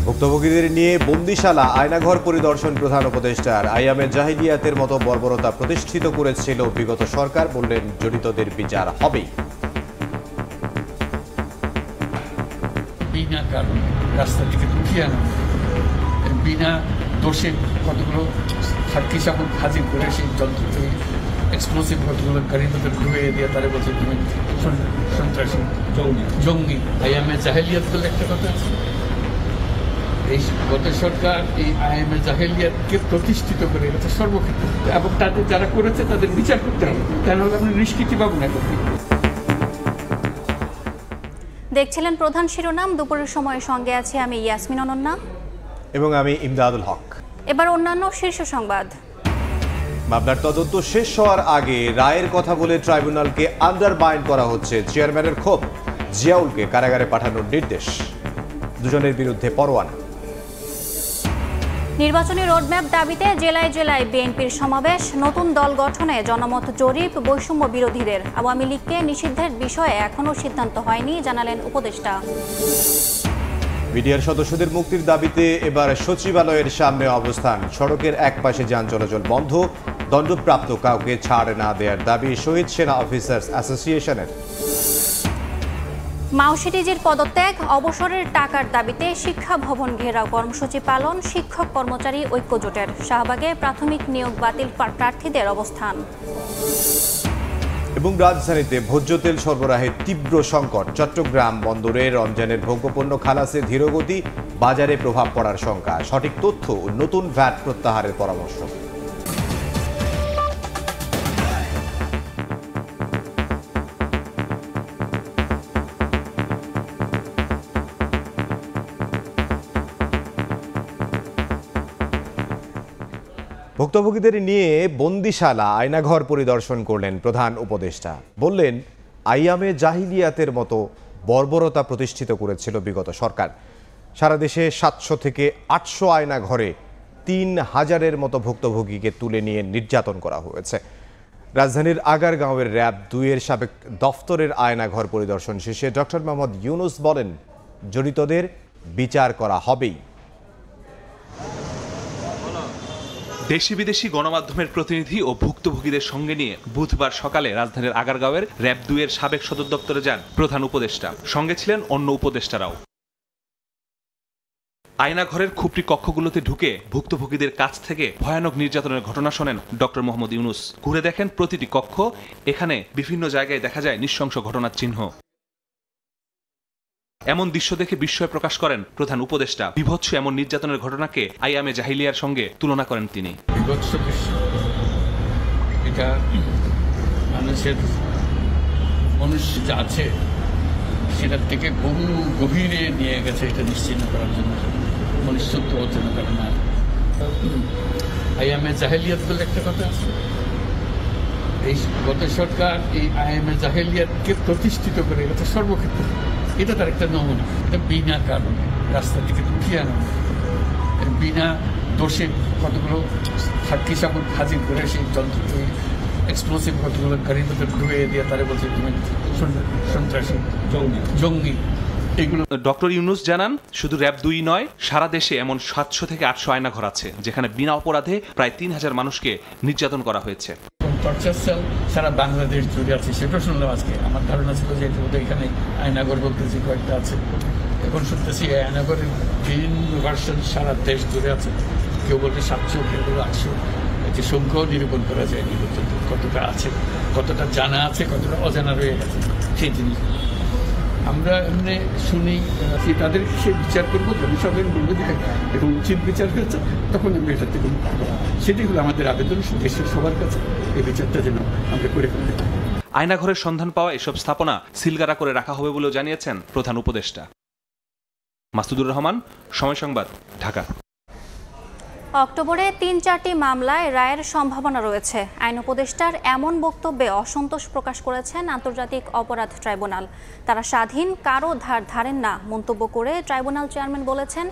ভুক্তভোগীদের নিয়ে বন্দিশালা আয়নাঘর পরিদর্শন প্রধান উপদেষ্টার। আইয়ামে জাহিলিয়াতের মতো বর্বরতা প্রতিষ্ঠিত করেছিল বিগত সরকার, বললেন জড়িতদের বিচার হবেই। বিনা কারণ রাস্তা থেকে উঠিয়ে আনা, বিনা দোষে কতগুলো সাক্ষী সাবক হাজির করে সেই যন্ত্র এক্সপ্লোসিভ কতগুলো গাড়ির মধ্যে ঢুকিয়ে দিয়ে তারা বলছে তুমি সন্ত্রাসী জঙ্গি। আইয়ামে জাহিলিয়াত বলে একটা কথা আছে। এই গত সরকার এই আইএমএ জাহেলিয়াতকে প্রতিষ্ঠিত করে গেছে সর্বক্ষেত্রে, এবং তাদের যারা করেছে তাদের বিচার করতে হবে, কেন হলে আমরা নিষ্কৃতি পাবো না। দেখছিলেন প্রধান শিরোনাম। দুপুরের সময় সঙ্গে আছে আমি ইয়াসমিন অনন্যা এবং আমি ইমদাদুল হক। এবার অন্যান্য শীর্ষ সংবাদ। মামলার তদন্ত শেষ হওয়ার আগে রায়ের কথা বলে ট্রাইব্যুনালকে আন্ডারমাইন করা হচ্ছে। চেয়ারম্যানের ক্ষোভ, জিয়াউলকে কারাগারে পাঠানোর নির্দেশ। দুজনের বিরুদ্ধে পরোয়ানা। নির্বাচনী রোডম্যাপ দাবিতে জেলায় জেলায় বিএনপির সমাবেশ। নতুন দল গঠনে জনমত জরিপ বৈষম্য বিরোধীদের। আওয়ামী লীগকে নিষিদ্ধের বিষয়ে এখনও সিদ্ধান্ত হয়নি, জানালেন উপদেষ্টা। মিডিয়ার সদস্যদের মুক্তির দাবিতে এবার সচিবালয়ের সামনে অবস্থান। সড়কের এক পাশে যান চলাচল বন্ধ। দণ্ডপ্রাপ্ত কাউকে ছাড় না দেওয়ার দাবি শহীদ সেনা অফিসার্স অ্যাসোসিয়েশনের। মাউসিডিজির পদত্যাগ, অবসরের টাকার দাবিতে শিক্ষা ভবন ঘেরাও কর্মসূচি পালন শিক্ষক কর্মচারী ঐক্যজোটের। শাহবাগে প্রাথমিক নিয়োগ বাতিল প্রার্থীদের অবস্থান। এবং রাজধানীতে ভোজ্য তেল সরবরাহের তীব্র সংকট। চট্টগ্রাম বন্দরে রমজানের ভোগ্যপণ্য খালাসে ধীরগতি, বাজারে প্রভাব পড়ার শঙ্কা। সঠিক তথ্য ও নতুন ভ্যাট প্রত্যাহারের পরামর্শ। ভুক্তভোগীদের নিয়ে বন্দিশালা আয়নাঘর পরিদর্শন করলেন প্রধান উপদেষ্টা। বললেন, আইয়ামে জাহিলিয়াতের মতো বর্বরতা প্রতিষ্ঠিত করেছিল বিগত সরকার। সারা দেশে 700 থেকে 800 আয়নাঘরে 3000-এর মতো ভুক্তভোগীকে তুলে নিয়ে নির্যাতন করা হয়েছে। রাজধানীর আগারগাঁওয়ের র‍্যাব 2-এর সাবেক দফতরের আয়নাঘর পরিদর্শন শেষে ডক্টর মোহাম্মদ ইউনুস বলেন, জড়িতদের বিচার করা হবেই। দেশি বিদেশি গণমাধ্যমের প্রতিনিধি ও ভুক্তভোগীদের সঙ্গে নিয়ে বুধবার সকালে রাজধানীর আগারগাঁওয়ের র‍্যাব 2-এর সাবেক সদর দপ্তরে যান প্রধান উপদেষ্টা। সঙ্গে ছিলেন অন্য উপদেষ্টারাও। আয়নাঘরের খুপড়ি কক্ষগুলোতে ঢুকে ভুক্তভোগীদের কাছ থেকে ভয়ানক নির্যাতনের ঘটনা শোনেন ডক্টর মোহাম্মদ ইউনুস। ঘুরে দেখেন প্রতিটি কক্ষ। এখানে বিভিন্ন জায়গায় দেখা যায় নৃশংস ঘটনার চিহ্ন। এমন দৃশ্য দেখে বিস্ময় প্রকাশ করেন প্রধান উপদেষ্টা। বিভৎস এমন নির্যাতনের ঘটনাকে আইয়ামে জাহিলিয়ার সঙ্গে তুলনা করেন তিনি। বিভৎস দৃশ্য, এটা মানুষের মনুষ্য যা আছে সেটার থেকে বহু গভীরে নিয়ে গেছে, এটা নিশ্চিন্ন করার জন্য মনুষ্যত্ব অর্জন করে না। আইয়ামে জাহিলিয়াত বলে একটা কথা আছে। এই গত সরকার এই আইয়ামে জাহিলিয়াতকে প্রতিষ্ঠিত করে গেছে সর্বক্ষেত্রে। এটা তার একটা নমুনা। এটা বিনা কারণ রাস্তা থেকে উঠিয়ে আনা, বিনা দোষে কতগুলো সাক্ষী সাবক হাজির করে সেই যন্ত্র এক্সপ্লোসিভ কতগুলো গাড়ির মধ্যে ঢুকিয়ে দিয়ে তারা বলছে তুমি সন্ত্রাসী জঙ্গি। ডক্টর ইউনুস জানান, শুধু র‍্যাব 2 নয়, সারা দেশে এমন 700 থেকে 800 আয়নাঘর আছে যেখানে বিনা অপরাধে প্রায় 3000 মানুষকে নির্যাতন করা হয়েছে। টর্চার সেল সারা বাংলাদেশ জুড়ে আছে, সেটা শুনলাম আজকে। আমার ধারণা ছিল যে এখানে আয়নাঘর বলতেছি কয়েকটা আছে, এখন শুনতেছি এই আয়নাঘরের বিভিন্ন ভার্সন সারা দেশ জুড়ে আছে। কেউ বলতে 700, কেউ বলতে 800। যে সংখ্যাও নিরূপণ করা যায়নি পর্যন্ত, কতটা আছে, কতটা জানা আছে, কতটা অজানা রয়ে গেছে সেই জিনিস আমরা এমনি শুনি। তাদের সে বিচার করবো, জনসাধারণ বলবো যে এখন উচিত বিচার হয়েছে, তখন আমরা এটা থেকে মুক্ত করবো। সেটাই হলো আমাদের আবেদন দেশের সবার কাছে, এই বিচারটা যেন আমরা করে ফেলতে পারি। আয়নাঘরের সন্ধান পাওয়া এসব স্থাপনা সিলগারা করে রাখা হবে বলেও জানিয়েছেন প্রধান উপদেষ্টা। মাসুদুর রহমান, সময় সংবাদ, ঢাকা। অক্টোবরে 3-4টি মামলায় রায়ের সম্ভাবনা রয়েছে। আইন উপদেষ্টার এমন বক্তব্যে অসন্তোষ প্রকাশ করেছেন আন্তর্জাতিক অপরাধ ট্রাইব্যুনাল। তারা স্বাধীন কারো ধার ধারেন না মন্তব্য করে ট্রাইব্যুনাল চেয়ারম্যান বলেছেন,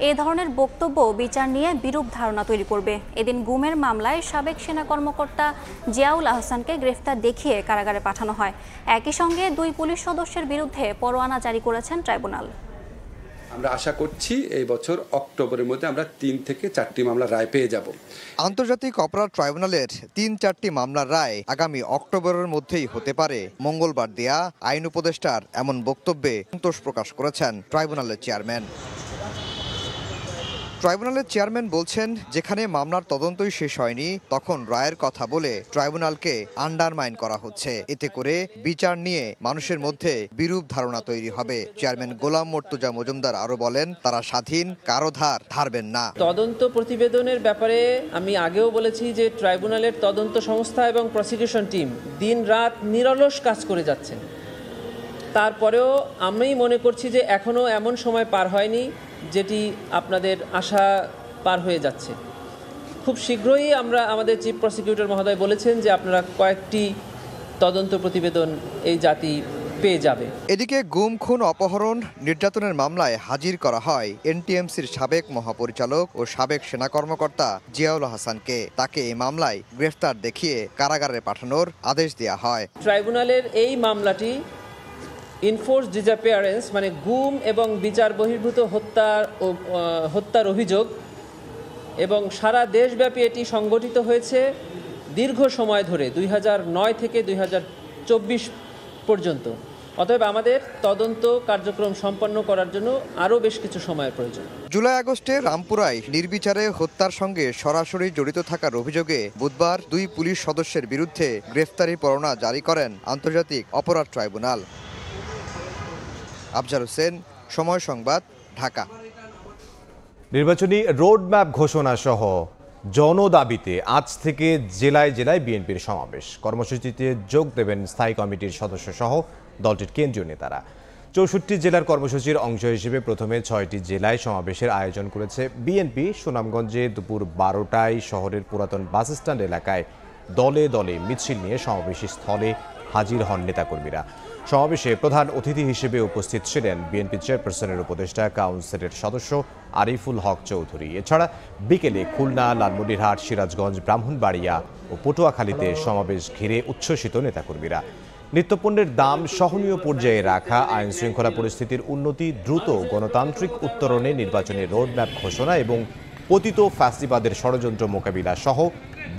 এ ধরনের বক্তব্য বিচার নিয়ে বিরূপ ধারণা তৈরি করবে। এদিন গুমের মামলায় সাবেক সেনা কর্মকর্তা জিয়াউল আহসানকে গ্রেফতার দেখিয়ে কারাগারে পাঠানো হয়। একই সঙ্গে 2 পুলিশ সদস্যের বিরুদ্ধে পরোয়ানা জারি করেছেন ট্রাইব্যুনাল। আমরা আশা করছি এই বছর অক্টোবরের মধ্যে আমরা 3 থেকে 4টি মামলা রায় পেয়ে যাব। আন্তর্জাতিক অপরাধ ট্রাইব্যুনালের 3-4টি মামলার রায় আগামী অক্টোবরের মধ্যেই হতে পারে। মঙ্গলবার দেয়া আইন উপদেষ্টার এমন বক্তব্যে সন্তোষ প্রকাশ করেছেন ট্রাইব্যুনালের চেয়ারম্যান। ট্রাইব্যুনালের চেয়ারম্যান বলছেন, যেখানে মামলার তদন্তই শেষ হয়নি তখন রায়ের কথা বলে ট্রাইব্যুনালকে আন্ডারমাইন করা হচ্ছে। এতে করে বিচার নিয়ে মানুষের মধ্যে বিরূপ ধারণা তৈরি হবে। চেয়ারম্যান গোলাম মর্তুজা মজুমদার আরো বলেন, তারা স্বাধীন, কারো ধার ধারবেন না। তদন্ত প্রতিবেদনের ব্যাপারে আমি আগেও বলেছি যে ট্রাইব্যুনালের তদন্ত সংস্থা এবং প্রসিকিউশন টিম দিন রাত নিরলস কাজ করে যাচ্ছেন। তারপরেও আমি মনে করছি যে এখনো এমন সময় পার হয়নি যেটি আপনাদের আশা পার হয়ে যাচ্ছে। খুব শীঘ্রই আমরা আমাদের চিফ প্রসিকিউটর মহোদয় বলেছেন যে আপনারা কয়েকটি তদন্ত প্রতিবেদন এই জাতি পেয়ে যাবে। এদিকে গুম, খুন, অপহরণ, নির্যাতনের মামলায় হাজির করা হয় এনটিএমসির সাবেক মহাপরিচালক ও সাবেক সেনা কর্মকর্তা জিয়াউল হাসানকে। তাকে এই মামলায় গ্রেফতার দেখিয়ে কারাগারে পাঠানোর আদেশ দেওয়া হয়। ট্রাইব্যুনালের এই মামলাটি ইনফোর্স ডিসঅ্যাপিয়ারেন্স মানে গুম এবং বিচার বহির্ভূত হত্যার অভিযোগ, এবং সারা দেশব্যাপী এটি সংগঠিত হয়েছে দীর্ঘ সময় ধরে 2009 থেকে 2024 পর্যন্ত। অতএব আমাদের তদন্ত কার্যক্রম সম্পন্ন করার জন্য আরও বেশ কিছু সময়ের প্রয়োজন। জুলাই আগস্টে রামপুরায় নির্বিচারে হত্যার সঙ্গে সরাসরি জড়িত থাকার অভিযোগে বুধবার 2 পুলিশ সদস্যের বিরুদ্ধে গ্রেফতারি পরোয়ানা জারি করেন আন্তর্জাতিক অপরাধ ট্রাইব্যুনাল। আফজাল হোসেন, সময় সংবাদ, ঢাকা। নির্বাচনী রোডম্যাপ ঘোষণা সহ জনদাবিতে আজ থেকে জেলায় জেলায় বিএনপির সমাবেশ। কর্মসূচিতে যোগ দেবেন স্থায়ী কমিটির সদস্য সহ দলটির কেন্দ্রীয় নেতারা। 64 জেলার কর্মসূচির অংশ হিসেবে প্রথমে 6টি জেলায় সমাবেশের আয়োজন করেছে বিএনপি। সুনামগঞ্জে দুপুর 12টায় শহরের পুরাতন বাসস্ট্যান্ড এলাকায় দলে দলে মিছিল নিয়ে সমাবেশী স্থলে হাজির হন নেতাকর্মীরা। সমাবেশে প্রধান অতিথি হিসেবে উপস্থিত ছিলেন বিএনপি চেয়ারপারসনের উপদেষ্টা কাউন্সিলের সদস্য আরিফুল হক চৌধুরী। এছাড়া বিকেলে খুলনা, লালমনিরহাট, সিরাজগঞ্জ, ব্রাহ্মণবাড়িয়া ও পটুয়াখালীতে সমাবেশ ঘিরে উচ্ছ্বসিত নেতাকর্মীরা। নিত্যপণ্যের দাম সহনীয় পর্যায়ে রাখা, আইন শৃঙ্খলা পরিস্থিতির উন্নতি, দ্রুত গণতান্ত্রিক উত্তরণে নির্বাচনী রোডম্যাপ ঘোষণা এবং পতিত ফ্যাসিবাদের ষড়যন্ত্র মোকাবিলা সহ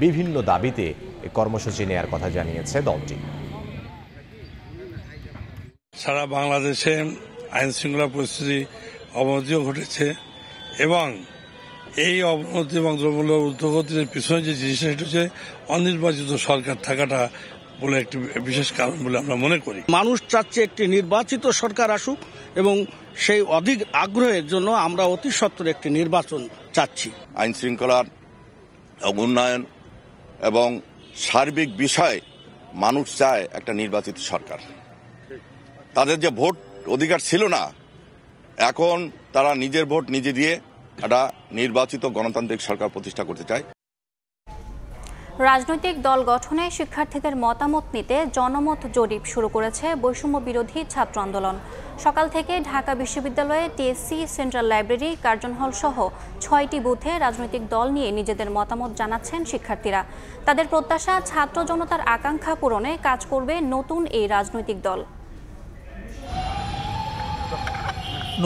বিভিন্ন দাবিতে এই কর্মসূচি নেয়ার কথা জানিয়েছে দলটি। সারা বাংলাদেশে আইন শৃঙ্খলা পরিস্থিতি অবনতিও ঘটেছে এবং এই অবনতি এবং দ্রব্যমূল্য ঊর্ধ্বগতির পিছনে যে জিনিসটা সেটা হচ্ছে অনির্বাচিত সরকার থাকাটা বলে একটি বিশেষ কারণ বলে আমরা মনে করি। মানুষ চাচ্ছে একটি নির্বাচিত সরকার আসুক এবং সেই অধিক আগ্রহের জন্য আমরা অতি সত্বর একটি নির্বাচন চাচ্ছি। আইন শৃঙ্খলার উন্নয়ন এবং সার্বিক বিষয়ে মানুষ চায় একটা নির্বাচিত সরকার। তাদের যে ভোট অধিকার ছিল না, এখন তারা নিজের ভোট নিজে দিয়ে একটা নির্বাচিত গণতান্ত্রিক সরকার প্রতিষ্ঠা করতে চায়। রাজনৈতিক দল গঠনে শিক্ষার্থীদের মতামত নিতে জনমত জরিপ শুরু করেছে বৈষম্য বিরোধী ছাত্র আন্দোলন। সকাল থেকে ঢাকা বিশ্ববিদ্যালয়ে টিএসসি, সেন্ট্রাল লাইব্রেরি, কার্জন হল সহ 6টি বুথে রাজনৈতিক দল নিয়ে নিজেদের মতামত জানাচ্ছেন শিক্ষার্থীরা। তাদের প্রত্যাশা, ছাত্র জনতার আকাঙ্ক্ষা পূরণে কাজ করবে নতুন এই রাজনৈতিক দল।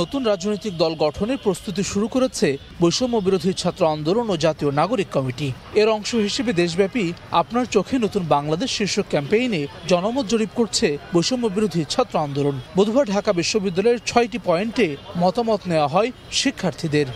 নতুন রাজনৈতিক দল গঠনের প্রস্তুতি শুরু করেছে বৈষম্য বিরোধী ছাত্র আন্দোলন ও জাতীয় নাগরিক কমিটি। এর অংশ হিসেবে দেশব্যাপী আপনার চোখে নতুন বাংলাদেশ শীর্ষক ক্যাম্পেইনে জনমত জরিপ করছে বৈষম্য বিরোধী ছাত্র আন্দোলন। বুধবার ঢাকা বিশ্ববিদ্যালয়ের 6টি পয়েন্টে মতামত নেওয়া হয় শিক্ষার্থীদের।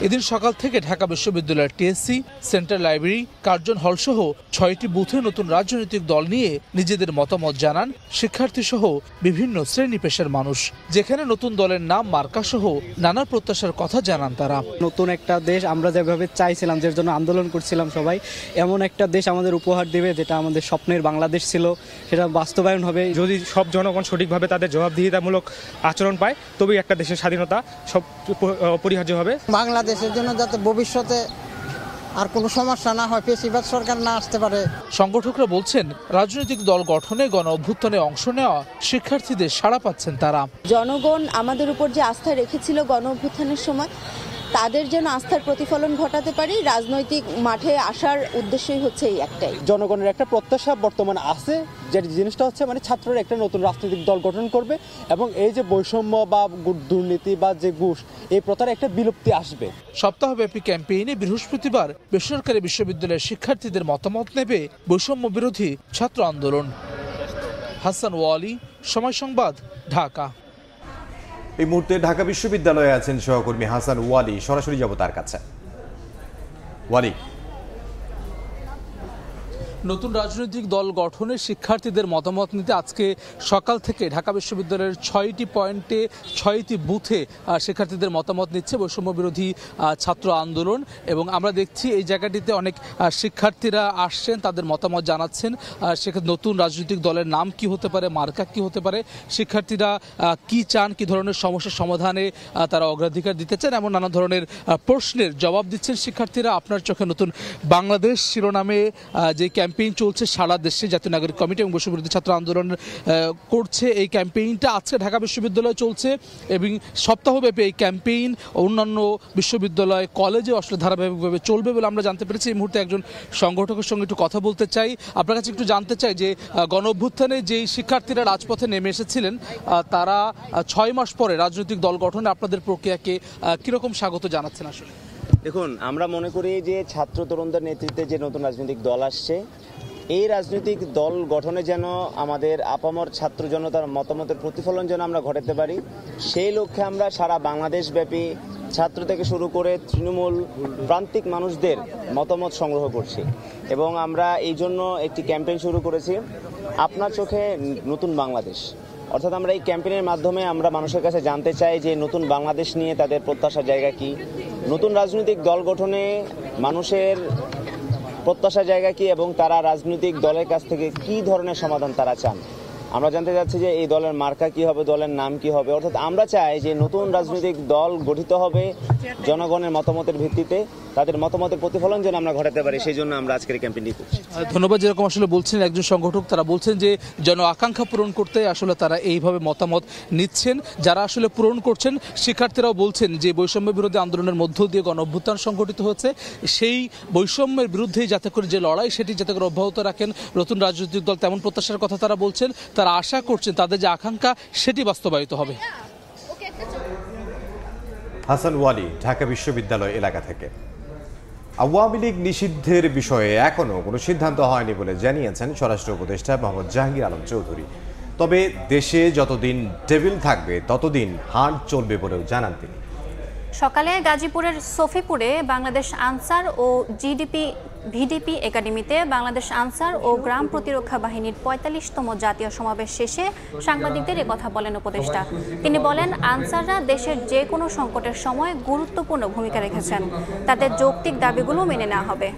এদিন সকাল থেকে ঢাকা বিশ্ববিদ্যালয়ের টিএসসি, সেন্ট্রাল লাইব্রেরি, কার্জন হল সহ 6টি বুথে নতুন রাজনৈতিক দল নিয়ে নিজেদের মতামত জানান শিক্ষার্থী সহ বিভিন্ন শ্রেণী পেশার মানুষ। যেখানে নতুন দলের নাম, মার্কা সহ নানা প্রত্যাশার কথা জানান তারা। নতুন একটা দেশ আমরা যেভাবে চাইছিলাম, যার জন্য আন্দোলন করছিলাম সবাই, এমন একটা দেশ আমাদের উপহার দেবে যেটা আমাদের স্বপ্নের বাংলাদেশ ছিল, সেটা বাস্তবায়ন হবে। যদি সব জনগণ সঠিকভাবে তাদের জবাবদিহিতামূলক আচরণ পায়, তবেই একটা দেশের স্বাধীনতা সব অপরিহার্য হবে। বাংলাদেশের জন্য যাতে ভবিষ্যতে আর কোনো সমস্যা না হয়, ফ্যাসিবাদ সরকার না আসতে পারে। সংগঠকরা বলছেন, রাজনৈতিক দল গঠনে গণ অভ্যুত্থানে অংশ নেওয়া শিক্ষার্থীদের সাড়া পাচ্ছেন তারা। জনগণ আমাদের উপর যে আস্থা রেখেছিল গণ অভ্যুত্থানের সময়, তাদের যেন আস্থার প্রতিফলন ঘটাতে পারি, রাজনৈতিক মাঠে আসার উদ্দেশ্যই হচ্ছে এই একটাই। জনগণের একটা প্রত্যাশা বর্তমানে আছে যে জিনিসটা হচ্ছে মানে ছাত্ররা একটা নতুন রাজনৈতিক দল গঠন করবে এবং এই যে বৈষম্য বা দুর্নীতি বা যে ঘুষ এই প্রথার একটা বিলুপ্তি আসবে। সপ্তাহব্যাপী ক্যাম্পেইনে বৃহস্পতিবার বেসরকারি বিশ্ববিদ্যালয়ের শিক্ষার্থীদের মতামত নেবে বৈষম্য বিরোধী ছাত্র আন্দোলন। হাসান ওয়ালি, সময় সংবাদ, ঢাকা। এই মুহূর্তে ঢাকা বিশ্ববিদ্যালয়ে আছেন সহকর্মী হাসান ওয়ালি, সরাসরি যাব তার কাছে। ওয়ালি, নতুন রাজনৈতিক দল গঠনের শিক্ষার্থীদের মতামত নিতে আজকে সকাল থেকে ঢাকা বিশ্ববিদ্যালয়ের 6টি পয়েন্টে 6টি বুথে শিক্ষার্থীদের মতামত নিচ্ছে বৈষম্য বিরোধী ছাত্র আন্দোলন। এবং আমরা দেখছি এই জায়গাটিতে অনেক শিক্ষার্থীরা আসছেন, তাদের মতামত জানাচ্ছেন। সেক্ষেত্রে নতুন রাজনৈতিক দলের নাম কি হতে পারে, মার্কা কি হতে পারে, শিক্ষার্থীরা কি চান, কি ধরনের সমস্যার সমাধানে তারা অগ্রাধিকার দিতে চান, এমন নানা ধরনের প্রশ্নের জবাব দিচ্ছেন শিক্ষার্থীরা। আপনার চোখে নতুন বাংলাদেশ শিরোনামে যে ক্যাম্পেইন চলছে সারা দেশে, জাতীয় নাগরিক কমিটি এবং বৈষম্য বিরোধী ছাত্র আন্দোলন করছে, এই ক্যাম্পেইনটা আজকে ঢাকা বিশ্ববিদ্যালয়ে চলছে এবং সপ্তাহব্যাপী এই ক্যাম্পেইন অন্যান্য বিশ্ববিদ্যালয়, কলেজে আসলে ধারাবাহিকভাবে চলবে বলে আমরা জানতে পেরেছি। এই মুহূর্তে একজন সংগঠকের সঙ্গে একটু কথা বলতে চাই। আপনার কাছে একটু জানতে চাই যে গণঅভ্যুত্থানে যেই শিক্ষার্থীরা রাজপথে নেমে এসেছিলেন তারা 6 মাস পরে রাজনৈতিক দল গঠনে আপনাদের প্রক্রিয়াকে কিরকম স্বাগত জানাচ্ছেন? আসলে দেখুন, আমরা মনে করি যে ছাত্র তরুণদের নেতৃত্বে যে নতুন রাজনৈতিক দল আসছে, এই রাজনৈতিক দল গঠনে যেন আমাদের আপামর ছাত্র জনতার মতামতের প্রতিফলন যেন আমরা ঘটাতে পারি, সেই লক্ষ্যে আমরা সারা বাংলাদেশ ব্যাপী ছাত্র থেকে শুরু করে তৃণমূল প্রান্তিক মানুষদের মতামত সংগ্রহ করছি। এবং আমরা এই জন্য একটি ক্যাম্পেইন শুরু করেছি, আপনার চোখে নতুন বাংলাদেশ। অর্থাৎ আমরা এই ক্যাম্পেইনের মাধ্যমে আমরা মানুষের কাছে জানতে চাই যে নতুন বাংলাদেশ নিয়ে তাদের প্রত্যাশার জায়গা কি, নতুন রাজনৈতিক দল গঠনে মানুষের প্রত্যাশার জায়গা কি এবং তারা রাজনৈতিক দলের কাছ থেকে কি ধরনের সমাধান তারা চান। আমরা জানতে চাচ্ছি যে এই দলের মার্কা কি হবে, দলের নাম কি হবে। অর্থাৎ আমরা চাই যে নতুন রাজনৈতিক দল গঠিত হবে জনগণের মতামতের ভিত্তিতে, তাদের মতামতের প্রতিফলন যেন আমরা ঘটাতে পারি, সেই জন্য আমরা আজকের ক্যাম্পেইনটি করছি। ধন্যবাদ। যেরকম আসলে বলছেন একজন সংগঠক, তারা বলছেন যে জন আকাঙ্ক্ষা পূরণ করতে আসলে তারা এইভাবে মতামত নিচ্ছেন। যারা আসলে পূরণ করছেন শিক্ষার্থীরাও বলছেন যে বৈষম্য বিরোধী আন্দোলনের মধ্য দিয়ে গণঅভ্যুত্থান সংগঠিত হচ্ছে, সেই বৈষম্যের বিরুদ্ধে যাতে করে যে লড়াই সেটি যাতে করে অব্যাহত রাখেন নতুন রাজনৈতিক দল, তেমন প্রত্যাশার কথা তারা বলছেন। তারা আশা করছেন তাদের যে আকাঙ্ক্ষা সেটি বাস্তবায়িত হবে। হাসান ওয়ালি, ঢাকা বিশ্ববিদ্যালয় এলাকা থেকে। আওয়ামী লীগ নিষিদ্ধের বিষয়ে এখনো কোনো সিদ্ধান্ত হয়নি বলে জানিয়েছেন স্বরাষ্ট্র উপদেষ্টা মোহাম্মদ জাহাঙ্গীর আলম চৌধুরী। তবে দেশে যতদিন টেবিল থাকবে ততদিন হাট চলবে বলেও জানান তিনি। সকালে গাজীপুরের সফিপুরে বাংলাদেশ আনসার ও ভিডিপি একাডেমিতে বাংলাদেশ আনসার ও গ্রাম প্রতিরক্ষা বাহিনীর ৪৫তম জাতীয় সমাবেশ শেষে সাংবাদিকদের কথা বলেন উপদেষ্টা। তিনি বলেন, আনসাররা দেশের যে কোনো সংকটের সময় গুরুত্বপূর্ণ ভূমিকা রেখেছেন, তাদের যৌক্তিক দাবিগুলো মেনে নেওয়া হবে।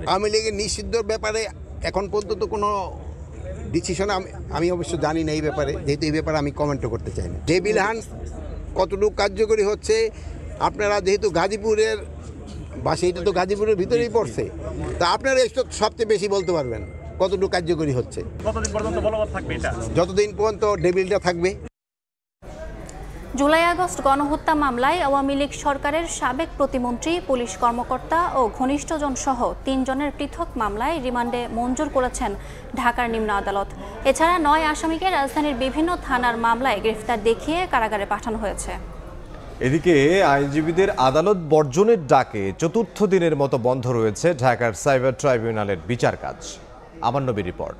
আওয়ামী লীগের নিষিদ্ধর ব্যাপারে এখন পর্যন্ত কোনো ডিসিশন আমি অবশ্য জানি না এই ব্যাপারে, যেহেতু এই ব্যাপারে আমি কমেন্টও করতে চাই না। টেবিল হান্ট কতটুকু কার্যকরী হচ্ছে, আপনারা যেহেতু গাজীপুরের বাসে, এটা তো গাজীপুরের ভিতরেই পড়ছে, তা আপনারা একটু সবচেয়ে বেশি বলতে পারবেন কতটুকু কার্যকরী হচ্ছে। কতদিন পর্যন্ত বলবৎ থাকবে এটা? যতদিন পর্যন্ত টেবিলটা থাকবে। জুলাই আগস্ট গণহত্যা মামলায় আওয়ামী লীগ সরকারের সাবেক প্রতিমন্ত্রী, পুলিশ কর্মকর্তা ও ঘনিষ্ঠজন সহ ৩ জনের পৃথক মামলায় রিমান্ডে মঞ্জুর করেছেন ঢাকার নিম্ন আদালত। এছাড়া ৯ আসামিকে রাজধানীর বিভিন্ন থানার মামলায় গ্রেফতার দেখিয়ে কারাগারে পাঠানো হয়েছে। এদিকে আইনজীবীদের আদালত বর্জনের ডাকে চতুর্থ দিনের মতো বন্ধ রয়েছে ঢাকার সাইবার ট্রাইব্যুনালের বিচার কাজ। আমার নবী রিপোর্ট।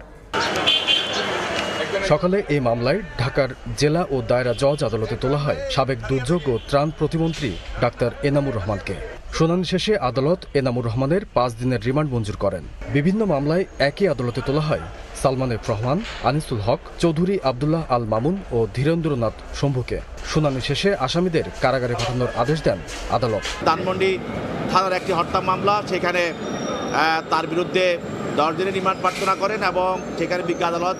সকালে এই মামলায় ঢাকার জেলা ও দায়রা জজ আদালতে তোলা হয় সাবেক দুর্যোগ ও ত্রাণ প্রতিমন্ত্রী ডাক্তার এনামুর রহমানকে। শুনানি শেষে আদালত এনামুর রহমানের 5 দিনের রিমান্ড মঞ্জুর করেন। বিভিন্ন মামলায় একই আদালতে তোলা হয় সালমান এফ রহমান, আনিসুল হক, চৌধুরী আবদুল্লাহ আল মামুন ও ধীরেন্দ্রনাথ শম্ভুকে। শুনানি শেষে আসামিদের কারাগারে পাঠানোর আদেশ দেন আদালত। ধানমন্ডি থানার একটি হত্যা মামলা, সেখানে তার বিরুদ্ধে 10 দিনের রিমান্ড প্রার্থনা করেন এবং সেখানে বিজ্ঞ আদালত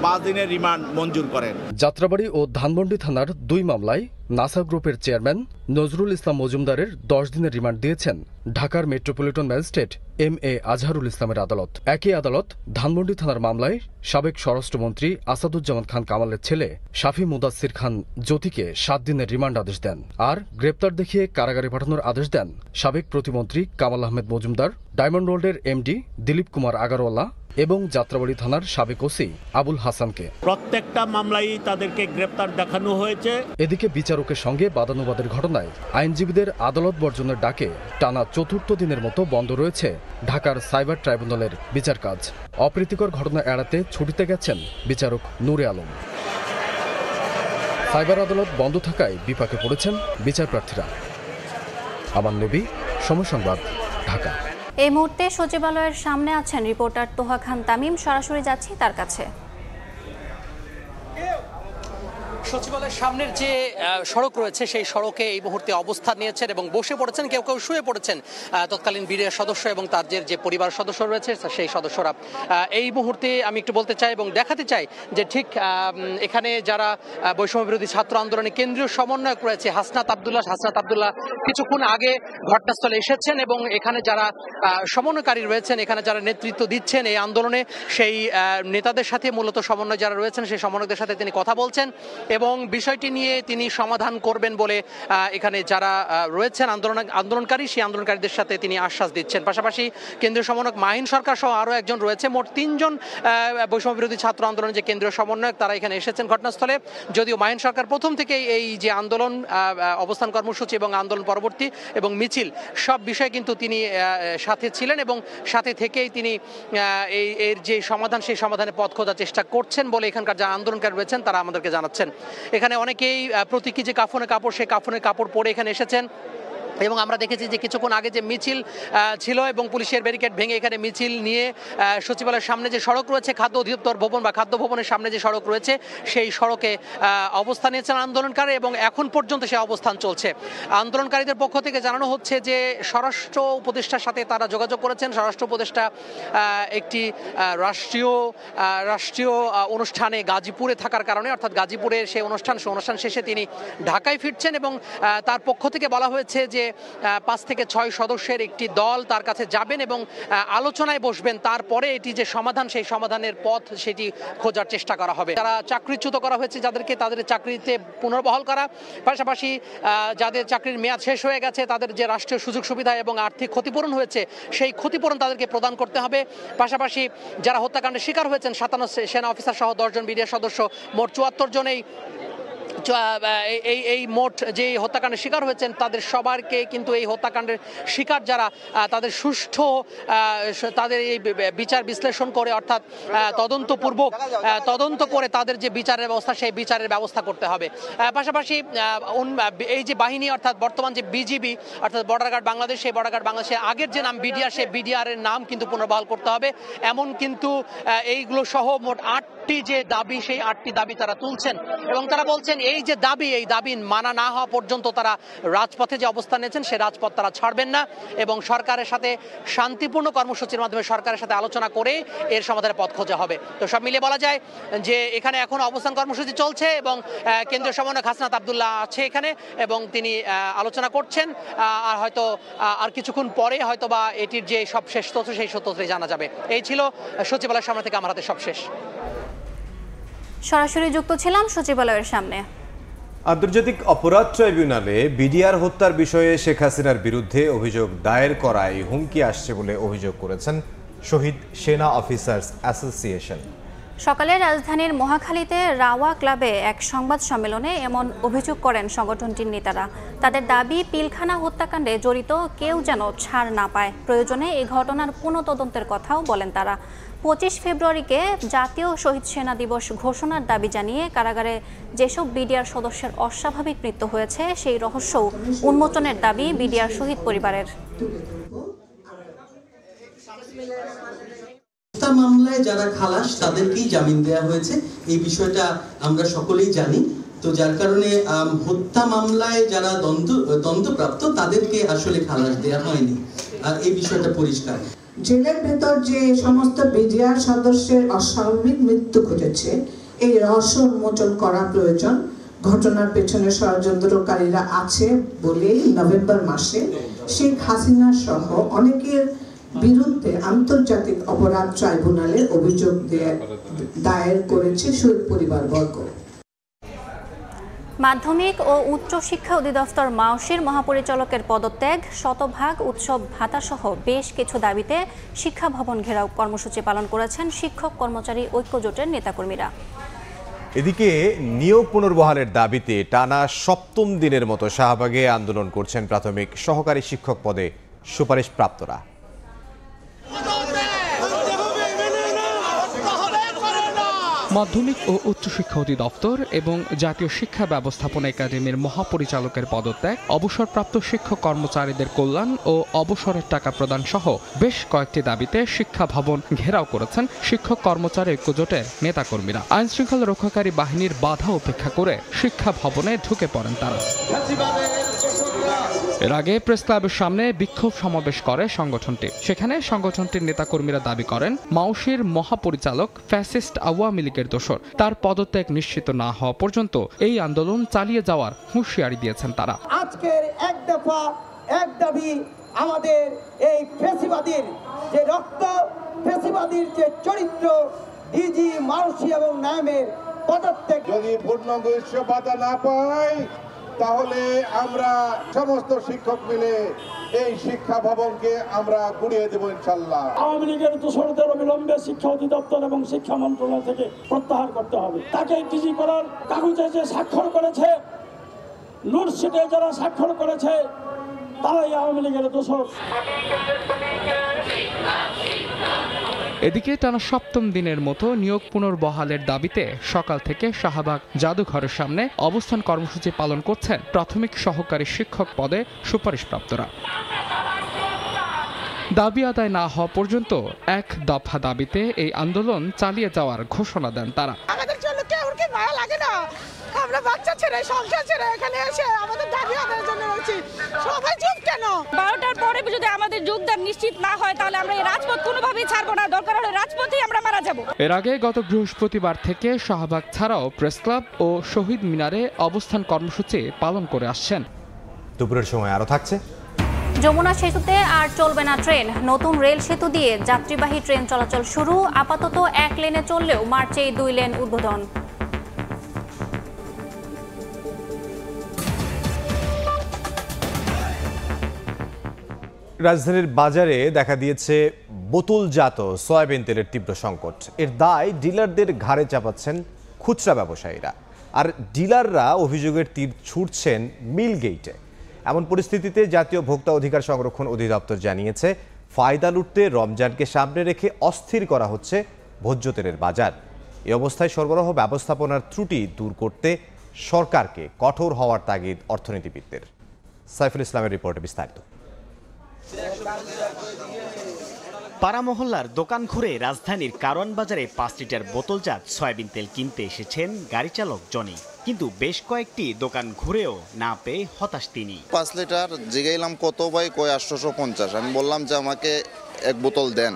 5 দিনের রিমান্ড মঞ্জুর করেন। যাত্রাবাড়ী ও ধানমন্ডি থানার 2 মামলায় নাসা গ্রুপের চেয়ারম্যান নজরুল ইসলাম মজুমদারের 10 দিনের রিমান্ড দিয়েছেন ঢাকার মেট্রোপলিটন ম্যাজিস্ট্রেট MA আজহারুল ইসলামের আদালত। একই আদালত ধানমন্ডি থানার মামলায় সাবেক স্বরাষ্ট্রমন্ত্রী আসাদুজ্জামান খান কামালের ছেলে শাফি মুদাসির খান জ্যোতিকে 7 দিনের রিমান্ড আদেশ দেন। আর গ্রেপ্তার দেখিয়ে কারাগারে পাঠানোর আদেশ দেন সাবেক প্রতিমন্ত্রী কামাল আহমেদ মজুমদার, ডায়মন্ড রোডের MD দিলীপ কুমার আগারওয়ালা এবং যাত্রাবাড়ী থানার সাবেক ওসি আবুল হাসানকে। প্রত্যেকটা মামলায় তাদেরকে গ্রেপ্তার দেখানো হয়েছে। এদিকে বিচারকের সঙ্গে বাদানুবাদের ঘটনায় আইনজীবীদের আদালত বর্জনের ডাকে টানা 4র্থ দিনের মতো বন্ধ রয়েছে ঢাকার সাইবার ট্রাইব্যুনালের বিচার কাজ। অপ্রীতিকর ঘটনা এড়াতে ছুটিতে গেছেন বিচারক নূরে আলম। সাইবার আদালত বন্ধ থাকায় বিপাকে পড়েছেন বিচারপ্রার্থীরা। আমান নবী, সময় সংবাদ, ঢাকা। এই মুহূর্তে সচিবালয়ের সামনে আছেন রিপোর্টার তোহা খান তামিম, সরাসরি যাচ্ছি তার কাছে। সচিবালয়ের সামনের যে সড়ক রয়েছে সেই সড়কে এই মুহূর্তে অবস্থান নিয়েছেন এবং বসে পড়েছেন, কেউ কেউ শুয়ে পড়েছেন তৎকালীন বিডিআর সদস্য এবং তাদের যে পরিবার সদস্য রয়েছে সেই সদস্যরা। এই মুহূর্তে আমি একটু বলতে চাই এবং দেখাতে চাই যে ঠিক এখানে যারা বৈষম্য বিরোধী ছাত্র আন্দোলনে কেন্দ্রীয় সমন্বয়ক রয়েছে হাসনাত আবদুল্লাহ কিছুক্ষণ আগে ঘটনাস্থলে এসেছেন এবং এখানে যারা সমন্বয়কারী রয়েছেন, এখানে যারা নেতৃত্ব দিচ্ছেন এই আন্দোলনে, সেই নেতাদের সাথে মূলত সমন্বয় যারা রয়েছেন সেই সমন্বয়কদের সাথে তিনি কথা বলছেন এবং বিষয়টি নিয়ে তিনি সমাধান করবেন বলে এখানে যারা রয়েছেন আন্দোলনকারী সেই আন্দোলনকারীদের সাথে তিনি আশ্বাস দিচ্ছেন। পাশাপাশি কেন্দ্রীয় সমন্বয়ক মাহিন সরকার সহ আরও একজন রয়েছে, মোট 3 জন বৈষম্য বিরোধী ছাত্র আন্দোলনের যে কেন্দ্রীয় সমন্বয়ক তারা এখানে এসেছেন ঘটনাস্থলে। যদিও মাহিন সরকার প্রথম থেকেই এই যে আন্দোলন, অবস্থান কর্মসূচি এবং আন্দোলন পরবর্তী এবং মিছিল সব বিষয়ে কিন্তু তিনি সাথে ছিলেন এবং সাথে থেকেই তিনি এর যে সমাধান সেই সমাধানের পথ খোঁজার চেষ্টা করছেন বলে এখানকার যারা আন্দোলনকারী রয়েছেন তারা আমাদেরকে জানাচ্ছেন। এখানে অনেকেই প্রতীকী যে কাফনের কাপড় সেই কাফনের কাপড় পরে এখানে এসেছেন এবং আমরা দেখেছি যে কিছুক্ষণ আগে যে মিছিল ছিল এবং পুলিশের ব্যারিকেড ভেঙে এখানে মিছিল নিয়ে সচিবালয়ের সামনে যে সড়ক রয়েছে খাদ্য অধিদপ্তর ভবন বা খাদ্য ভবনের সামনে যে সড়ক রয়েছে সেই সড়কে অবস্থান নিয়েছেন আন্দোলনকারী এবং এখন পর্যন্ত সেই অবস্থান চলছে। আন্দোলনকারীদের পক্ষ থেকে জানানো হচ্ছে যে স্বরাষ্ট্র উপদেষ্টার সাথে তারা যোগাযোগ করেছেন। স্বরাষ্ট্র উপদেষ্টা একটি রাষ্ট্রীয় অনুষ্ঠানে গাজীপুরে থাকার কারণে, অর্থাৎ গাজীপুরের সেই অনুষ্ঠান শেষে তিনি ঢাকায় ফিরছেন এবং তার পক্ষ থেকে বলা হয়েছে যে 5 থেকে 6 সদস্যের একটি দল তার কাছে যাবেন এবং আলোচনায় বসবেন। তারপরে এটি যে সমাধান সেই সমাধানের পথ সেটি খোঁজার চেষ্টা করা হবে। যারা চাকরিচ্যুত করা হয়েছে যাদেরকে তাদের চাকরিতে পুনর্বহাল করা, পাশাপাশি যাদের চাকরির মেয়াদ শেষ হয়ে গেছে তাদের যে রাষ্ট্রীয় সুযোগ সুবিধা এবং আর্থিক ক্ষতিপূরণ হয়েছে সেই ক্ষতিপূরণ তাদেরকে প্রদান করতে হবে। পাশাপাশি যারা হত্যাকাণ্ডের শিকার হয়েছেন 57 সেনা অফিসার সহ 10 জন বিডিআর সদস্য, মোট 74 জনেই এই মোট যে হত্যাকাণ্ডের শিকার হয়েছেন তাদের সবারকে কিন্তু এই হত্যাকাণ্ডের শিকার যারা তাদের সুষ্ঠু তাদের এই বিচার বিশ্লেষণ করে, অর্থাৎ তদন্তপূর্বক তদন্ত করে তাদের যে বিচারের ব্যবস্থা সেই বিচারের ব্যবস্থা করতে হবে। পাশাপাশি এই যে বাহিনী অর্থাৎ বর্তমান যে বিজিবি অর্থাৎ বর্ডার গার্ড বাংলাদেশ, সেই বর্ডার গার্ড বাংলাদেশের আগের যে নাম বিডিআর সেই বিডিআরের নাম কিন্তু পুনর্বহাল করতে হবে। এমন কিন্তু এইগুলো সহ মোট 8টি যে দাবি সেই 8টি দাবি তারা তুলছেন এবং তারা বলছেন এই যে দাবি এই দাবি মানা না হওয়া পর্যন্ত তারা রাজপথে যে অবস্থান নিয়েছেন সেই রাজপথ তারা ছাড়বেন না এবং সরকারের সাথে শান্তিপূর্ণ কর্মসূচির মাধ্যমে সরকারের সাথে আলোচনা করে এর সমাধানের পথ খোঁজা হবে। তো সব মিলিয়ে বলা যায় যে এখানে এখন অবস্থান কর্মসূচি চলছে এবং কেন্দ্রীয় সমন্বয়ক হাসনাত আবদুল্লাহ আছে এখানে এবং তিনি আলোচনা করছেন। আর হয়তো আর কিছুক্ষণ পরে হয়তো বা এটির যে সব শেষ তথ্য সেই তথ্য জানা যাবে। এই ছিল সচিবালয়ের সামনে থেকে আমার হাতে সব শেষ। সরাসরি যুক্ত ছিলাম সচিবালয়ের সামনে। আন্তর্জাতিক অপরাধ ট্রাইব্যুনালে বিডিআর হত্যার বিষয়ে শেখ হাসিনার বিরুদ্ধে অভিযোগ দায়ের করায় হুমকি আসছে বলে অভিযোগ করেছেন শহীদ সেনা অফিসার্স অ্যাসোসিয়েশন। সকালে রাজধানীর মহাখালীতে রাওয়া ক্লাবে এক সংবাদ সম্মেলনে এমন অভিযোগ করেন সংগঠনটির নেতারা। তাদের দাবি পিলখানা হত্যাকাণ্ডে জড়িত কেউ যেন ছাড় না পায়, প্রয়োজনে এই ঘটনার পুনঃতদন্তের কথাও বলেন তারা। 25 ফেব্রুয়ারিকে জাতীয় শহীদ সেনা দিবস ঘোষণার দাবি জানিয়ে কারাগারে যেসব বিডিআর সদস্যের অস্বাভাবিক মৃত্যু হয়েছে সেই রহস্যও উন্মোচনের দাবি বিডিআর শহীদ পরিবারের। হত্যা মামলায় যারা খালাস তাদেরকেই জামিন দেওয়া হয়েছে, এই বিষয়টা আমরা সকলেই জানি। তো যার কারণে হত্যা মামলায় যারা দণ্ডপ্রাপ্ত তাদেরকে আসলে খালাস দেওয়া হয়নি, আর এই বিষয়টা পরিষ্কার। জেলের ভেতর যে সমস্ত বিডিআর সদস্যের অস্বাভাবিক মৃত্যু ঘটেছে এই রহস্য উন্মোচন করা প্রয়োজন। ঘটনার পেছনে ষড়যন্ত্রকারীরা আছে বলেই নভেম্বর মাসে শেখ হাসিনা সহ অনেকের বিরুদ্ধে আন্তর্জাতিক অপরাধ ট্রাইব্যুনালে অভিযোগ দায়ের করেছে শহীদ পরিবারবর্গ। মাধ্যমিক ও উচ্চ শিক্ষা অধিদপ্তর মাওশির মহাপরিচালকের পদত্যাগ, শতভাগ উৎসব ভাতাসহ বেশ কিছু দাবিতে শিক্ষা ভবন ঘেরাও কর্মসূচি পালন করেছেন শিক্ষক কর্মচারী ঐক্যজোটের নেতাকর্মীরা। এদিকে নিয়োগ পুনর্বহালের দাবিতে টানা ৭ম দিনের মতো শাহবাগে আন্দোলন করছেন প্রাথমিক সহকারী শিক্ষক পদে সুপারিশপ্রাপ্তরা। মাধ্যমিক ও উচ্চশিক্ষা অধিদপ্তর এবং জাতীয় শিক্ষা ব্যবস্থাপনা একাডেমির মহাপরিচালকের পদত্যাগ, অবসরপ্রাপ্ত শিক্ষক কর্মচারীদের কল্যাণ ও অবসরের টাকা প্রদান সহ বেশ কয়েকটি দাবিতে শিক্ষা ভবন ঘেরাও করেছেন শিক্ষক কর্মচারী ঐক্যজোটের নেতাকর্মীরা। আইন শৃঙ্খলা রক্ষাকারী বাহিনীর বাধা উপেক্ষা করে শিক্ষা ভবনে ঢুকে পড়েন তারা। এর আগে প্রেস ক্লাবের সামনে বিক্ষোভ সমাবেশ করে সংগঠনটি। সেখানে সংগঠনটির নেতাকর্মীরা দাবি করেন, মাওশির মহাপরিচালক ফ্যাসিস্ট আওয়ামী লীগের দোসর, তার পদত্যাগ নিশ্চিত না হওয়া পর্যন্ত এই আন্দোলন চালিয়ে যাওয়ার হুঁশিয়ারি দিয়েছেন তারা। আজকের এক দফা এক দাবি আমাদের এই ফ্যাসিবাদীর যে রক্ত, ফ্যাসিবাদীর যে চরিত্র, ডিজি মাওশি এবং নায়েমের পদত্যাগ। যদি পূর্ণাঙ্গ ভাতা না পাই তাহলে আমরা সমস্ত শিক্ষক মিলে এই শিক্ষা ভবনকে আমরা গুড়িয়ে দেব ইনশাল্লাহ। আওয়ামী লীগের দোসরদের অবিলম্বে শিক্ষা অধিদপ্তর এবং শিক্ষা মন্ত্রণালয় থেকে প্রত্যাহার করতে হবে। তাকে ডিজি করার কাগজে যে স্বাক্ষর করেছে, নোটশিটে যারা স্বাক্ষর করেছে, তারাই আওয়ামী লীগের দোসর। এদিকে টানা ৭ম দিনের মতো নিয়োগ পুনর্বহালের দাবিতে সকাল থেকে শাহবাগ জাদুঘরের সামনে অবস্থান কর্মসূচি পালন করছেন প্রাথমিক সহকারী শিক্ষক পদে সুপারিশপ্রাপ্তরা। দাবি আদায় না হওয়া পর্যন্ত এক দফা দাবিতে এই আন্দোলন চালিয়ে যাওয়ার ঘোষণা দেন তারা। আমাদের জন্য কেউ কি মায়া লাগে না? আমরা বাচ্চা ছেড়ে সংসার ছেড়ে এখানে এসে আমাদের দাবি আদায়ের জন্য রয়েছি। সবাই চুপ কেন? 12টার পরে যদি আমাদের যোগদান নিশ্চিত না হয় তাহলে আমরা এই রাজপথ কোনোভাবেই ছাড়বো না। দরকার হলে রাজপথেই আমরা মারা যাব। এর আগে গত বৃহস্পতিবার থেকে শাহবাগ ছাড়াও প্রেস ক্লাব ও শহীদ মিনারে অবস্থান কর্মসূচি পালন করে আসছেন। দুপুরের সময় আরো থাকছে। যমুনা সেতুতে আর চলবে না ট্রেন, নতুন রেল সেতু দিয়ে যাত্রীবাহী ট্রেন চলাচল শুরু। আপাতত এক লেনে চললেও মার্চেই 2 লেন উদ্বোধন। রাজধানীর বাজারে দেখা দিয়েছে বোতলজাত সয়াবিন তেলের তীব্র সংকট। এর দায় ডিলারদের ঘাড়ে চাপাচ্ছেন খুচরা ব্যবসায়ীরা, আর ডিলাররা অভিযোগের তীর ছুড়ছেন মিল গেইটে। এমন পরিস্থিতিতে জাতীয় ভোক্তা অধিকার সংরক্ষণ অধিদপ্তর জানিয়েছে, ফায়দা লুটতে রমজানকে সামনে রেখে অস্থির করা হচ্ছে ভোজ্য তেলের বাজার। এ অবস্থায় সরবরাহ ব্যবস্থাপনার ত্রুটি দূর করতে সরকারকে কঠোর হওয়ার তাগিদ অর্থনীতিবিদদের। সাইফুল ইসলামের রিপোর্টে বিস্তারিত। পাড়া মহল্লার দোকান ঘুরে রাজধানীর কারওয়ান বাজারে 5 লিটার বোতলজাত সয়াবিন তেল কিনতে এসেছেন গাড়ি চালক জনি, কিন্তু বেশ কয়েকটি দোকান ঘুরেও না পেয়ে হতাশ তিনি। 5 লিটার জিগাইলাম কত ভাই, কয় 850। আমি বললাম যে আমাকে 1 বোতল দেন।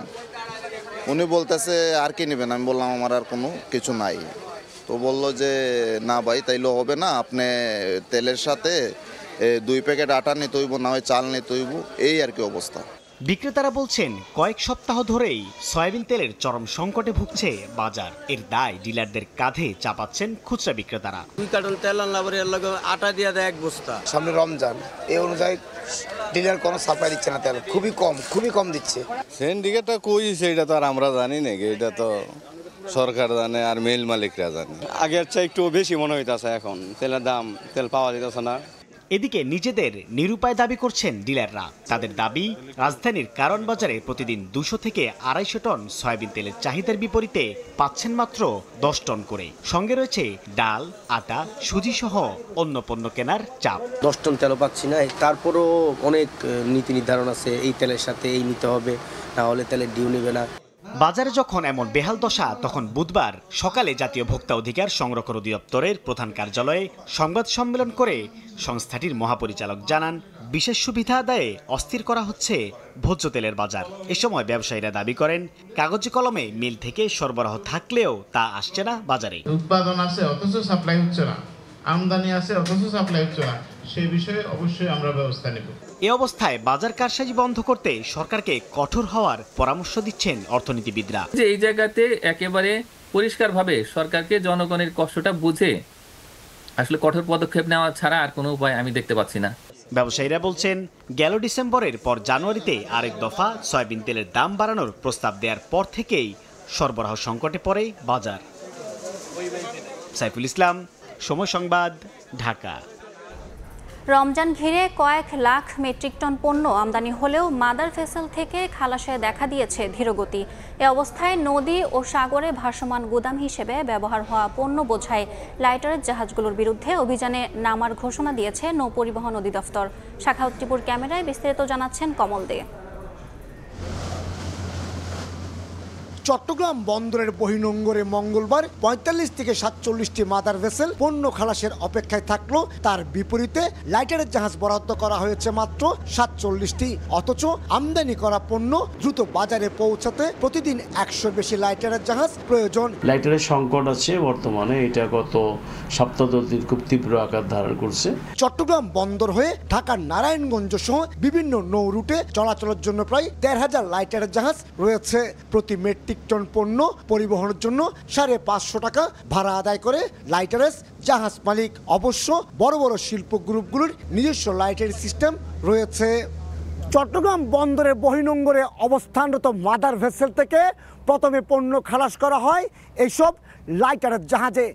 উনি বলতেছে আর কি নেবেন? আমি বললাম আমার আর কোনো কিছু নাই। তো বললো যে না ভাই তাইলে হবে না, আপনি তেলের সাথে 2 প্যাকেট আটা নিতে হইব, না হয় চাল নিতে হইব, এই আর কি অবস্থা। বিক্রেতারা বলছেন কয়েক সপ্তাহ ধরেই সয়াবিন তেলের চরম সংকটে ভুগছে বাজার। এর দায় ডিলারদের কাঁধে চাপাচ্ছেন খুচরা বিক্রেতারা। 2 কার্টন তেল আনলাম, এর লগে আটা দিয়ে দেয় 1 বস্তা। সামনে রমজান, এই অনুযায়ী ডিলার কোনো সাপ্লাই দিচ্ছে না, তেল খুবই কম দিচ্ছে। সিন্ডিকেটটা কই সেটা তো আর আমরা জানি নাকি, এটা তো সরকার জানে আর মিল মালিকরা জানে। আগের চেয়ে একটু বেশি মনে হইতাছে এখন তেলের দাম, তেল পাওয়া যাইতেছে না। এদিকে নিজেদের নিরুপায় দাবি করছেন ডিলাররা। তাদের দাবি, রাজধানীর কারওয়ান বাজারে প্রতিদিন 200 থেকে 250 টন সয়াবিন তেলের চাহিদার বিপরীতে পাচ্ছেন মাত্র 10 টন করে। সঙ্গে রয়েছে ডাল, আটা, সুজি সহ অন্য পণ্য কেনার চাপ। 10 টন তেল পাচ্ছি না, তারপরও অনেক নীতি নির্ধারণ আছে, এই তেলের সাথে এই নিতে হবে, না হলে তেলের ডিউ নেবে না। বাজারে যখন এমন বেহাল দশা, তখন বুধবার সকালে জাতীয় ভোক্তা অধিকার সংরক্ষণ অধিদপ্তরের প্রধান কার্যালয়ে সংবাদ সম্মেলন করে সংস্থাটির মহাপরিচালক জানান, বিশেষ সুবিধা আদায়ে অস্থির করা হচ্ছে ভোজ্য তেলের বাজার। এ সময় ব্যবসায়ীরা দাবি করেন, কাগজে কলমে মিল থেকে সরবরাহ থাকলেও তা আসছে না বাজারে। উৎপাদন আছে অথচ সাপ্লাই হচ্ছে না, আমদানি আছে অথচ সাপ্লাই হচ্ছে না, সেই বিষয়ে অবশ্যই আমরা ব্যবস্থা নেব। এ অবস্থায় বাজার কারসাজি বন্ধ করতে সরকারকে কঠোর হওয়ার পরামর্শ দিচ্ছেন অর্থনীতিবিদরা। যে এই জায়গাতে একেবারে পরিষ্কারভাবে সরকারকে জনগণের কষ্টটা বুঝে আসলে কঠোর পদক্ষেপ নেওয়া ছাড়া আর কোনো উপায় আমি দেখতে পাচ্ছি না। ব্যবসায়ীরা বলছেন, গেল ডিসেম্বরের পর জানুয়ারিতে আরেক দফা সয়াবিন তেলের দাম বাড়ানোর প্রস্তাব দেওয়ার পর থেকেই সরবরাহ সংকটে পড়ে বাজার। সাইফুল ইসলাম, সময় সংবাদ, ঢাকা। রমজান ঘিরে কয়েক লাখ মেট্রিক টন পণ্য আমদানি হলেও মাদার ভেসেল থেকে খালাসে দেখা দিয়েছে ধীরগতি। এ অবস্থায় নদী ও সাগরে ভাসমান গুদাম হিসেবে ব্যবহার হওয়া পণ্য বোঝাই লাইটারের জাহাজগুলোর বিরুদ্ধে অভিযানে নামার ঘোষণা দিয়েছে নৌপরিবহন অধিদপ্তর। শাখাউত্তিপুর ক্যামেরায় বিস্তারিত জানাচ্ছেন কমল দে। চট্টগ্রাম বন্দরের বহির্নোঙরে মঙ্গলবার ৪৫ থেকে ৪৭টি মাদার ভেসেল পণ্য খালাসের অপেক্ষায় থাকলো। তার বিপরীতে লাইটারের জাহাজ বরাদ্দ করা হয়েছে মাত্র ৪৭টি। অথচ আমদানি করা পণ্য দ্রুত বাজারে পৌঁছাতে প্রতিদিন ১০০ বেশি লাইটারের জাহাজ প্রয়োজন। লাইটারের সংকট আছে বর্তমানে, এটা গত সপ্তাহ দিন খুব তীব্র আকার ধারণ করছে। চট্টগ্রাম বন্দর হয়ে ঢাকার নারায়ণগঞ্জ সহ বিভিন্ন নৌ রুটে চলাচলের জন্য প্রায় ১৩,০০০ লাইটারের জাহাজ রয়েছে। প্রতি মেট্রিক টন পণ্য পরিবহনের জন্য ৫৫০ টাকা ভাড়া আদায় করে লাইটারেস জাহাজ মালিক। অবশ্য বড় বড় শিল্প গ্রুপগুলোর নিজস্ব লাইটারি সিস্টেম রয়েছে। চট্টগ্রাম বন্দরের বহির্নোঙরে অবস্থানরত মাদার ভেসেল থেকে প্রথমে পণ্য খালাস করা হয় এইসব লাইটারের জাহাজে।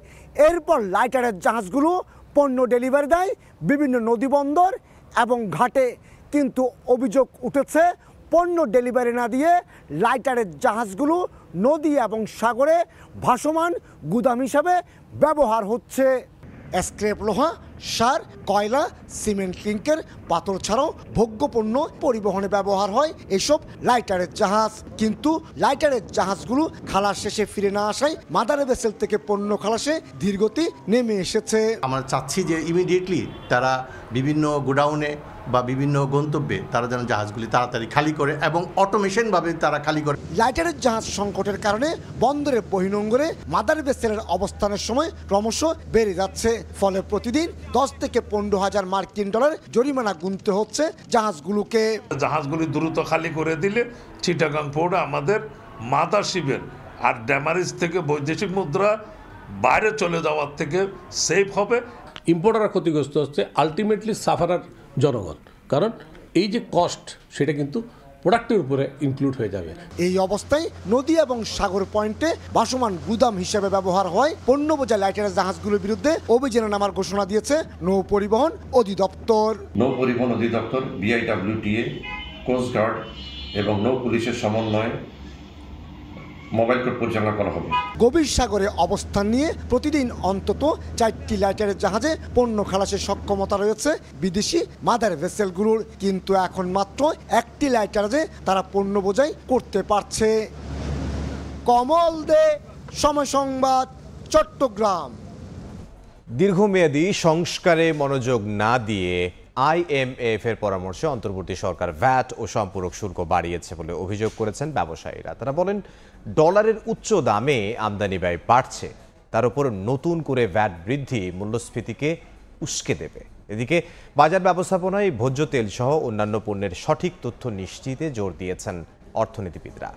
এরপর লাইটারের জাহাজগুলো পণ্য ডেলিভারি দেয় বিভিন্ন নদী বন্দর এবং ঘাটে। কিন্তু অভিযোগ উঠেছে, পণ্য ডেলিভারি না দিয়ে লাইটারের জাহাজগুলো নদী এবং সাগরে ভাসমান গুদাম হিসাবে ব্যবহার হচ্ছে। স্ক্র্যাপ লোহা, সার, কয়লা, সিমেন্ট, ক্লিংকের, পাথর ছাড়াও ভোগ্যপণ্য পরিবহনে ব্যবহার হয় এসব লাইটারের জাহাজ। কিন্তু লাইটারের জাহাজগুলো খালাস শেষে ফিরে না আসায় মাদার ভেসেল থেকে পণ্য খালাসে ধীরগতি নেমে এসেছে। আমরা চাচ্ছি যে ইমিডিয়েটলি তারা বিভিন্ন গোডাউনে বা বিভিন্ন গন্তব্যে তারা যেন জাহাজগুলি তাড়াতাড়ি খালি করে এবং অটোমেশনভাবে তারা খালি করে। লাইটারের জাহাজ সংকটের কারণে বন্দরের বহির্নোঙরে মাদার ভেসেলের অবস্থানের সময় ক্রমশ বেড়ে যাচ্ছে। ফলে প্রতিদিন ১০ থেকে ১৫,০০০ মার্কিন ডলার জরিমানা গুনতে হচ্ছে জাহাজগুলোকে। জাহাজগুলি দ্রুত খালি করে দিলে চিটাগাং পোর্ট আমাদের মাদার শিপের আর ড্যামারিজ থেকে বৈদেশিক মুদ্রা বাইরে চলে যাওয়ার থেকে সেফ হবে। ইম্পোর্টাররা ক্ষতিগ্রস্ত হচ্ছে, আলটিমেটলি সাফারার জনগণ, কারণ এই যে কস্ট সেটা কিন্তু প্রোডাক্টের উপরে ইনক্লুড হয়ে যাবে। এই অবস্থায় নদী এবং সাগর পয়েন্টে ভাসমান গুদাম হিসেবে ব্যবহার হয় পণ্য বোঝাই লাইটারের জাহাজগুলোর বিরুদ্ধে অভিযানে নামার ঘোষণা দিয়েছে নৌ পরিবহন অধিদপ্তর। নৌ পরিবহন অধিদপ্তর, BIWTA, কোস্টগার্ড এবং নৌ পুলিশের সমন্বয়ে মোবাইল কোর্ট পরিচালনা করা হবে। গভীর সাগরে অবস্থান নিয়ে প্রতিদিন অন্তত ৪টি লাইটারের জাহাজে পণ্য খালাসের সক্ষমতা রয়েছে বিদেশি মাদার ভেসেলগুলোর। কিন্তু এখন মাত্র ১টি লাইটারে তারা পণ্য বোঝাই করতে পারছে। কমল দে, সময় সংবাদ, চট্টগ্রাম। দীর্ঘমেয়াদী সংস্কারে মনোযোগ না দিয়ে IMF এর পরামর্শে অন্তর্বর্তী সরকার ভ্যাট ও সম্পূরক শুল্ক বাড়িয়েছে বলে অভিযোগ করেছেন ব্যবসায়ীরা। তারা বলেন, ডলারের উচ্চ দামে আমদানি ব্যয় বাড়ছে, তার উপর নতুন করে ভ্যাট বৃদ্ধি মূল্যস্ফীতিকে উস্কে দেবে। এদিকে বাজার ব্যবস্থাপনায় ভোজ্য তেল সহ অন্যান্য পণ্যের সঠিক তথ্য নিশ্চিতে জোর দিয়েছেন অর্থনীতিবিদরা।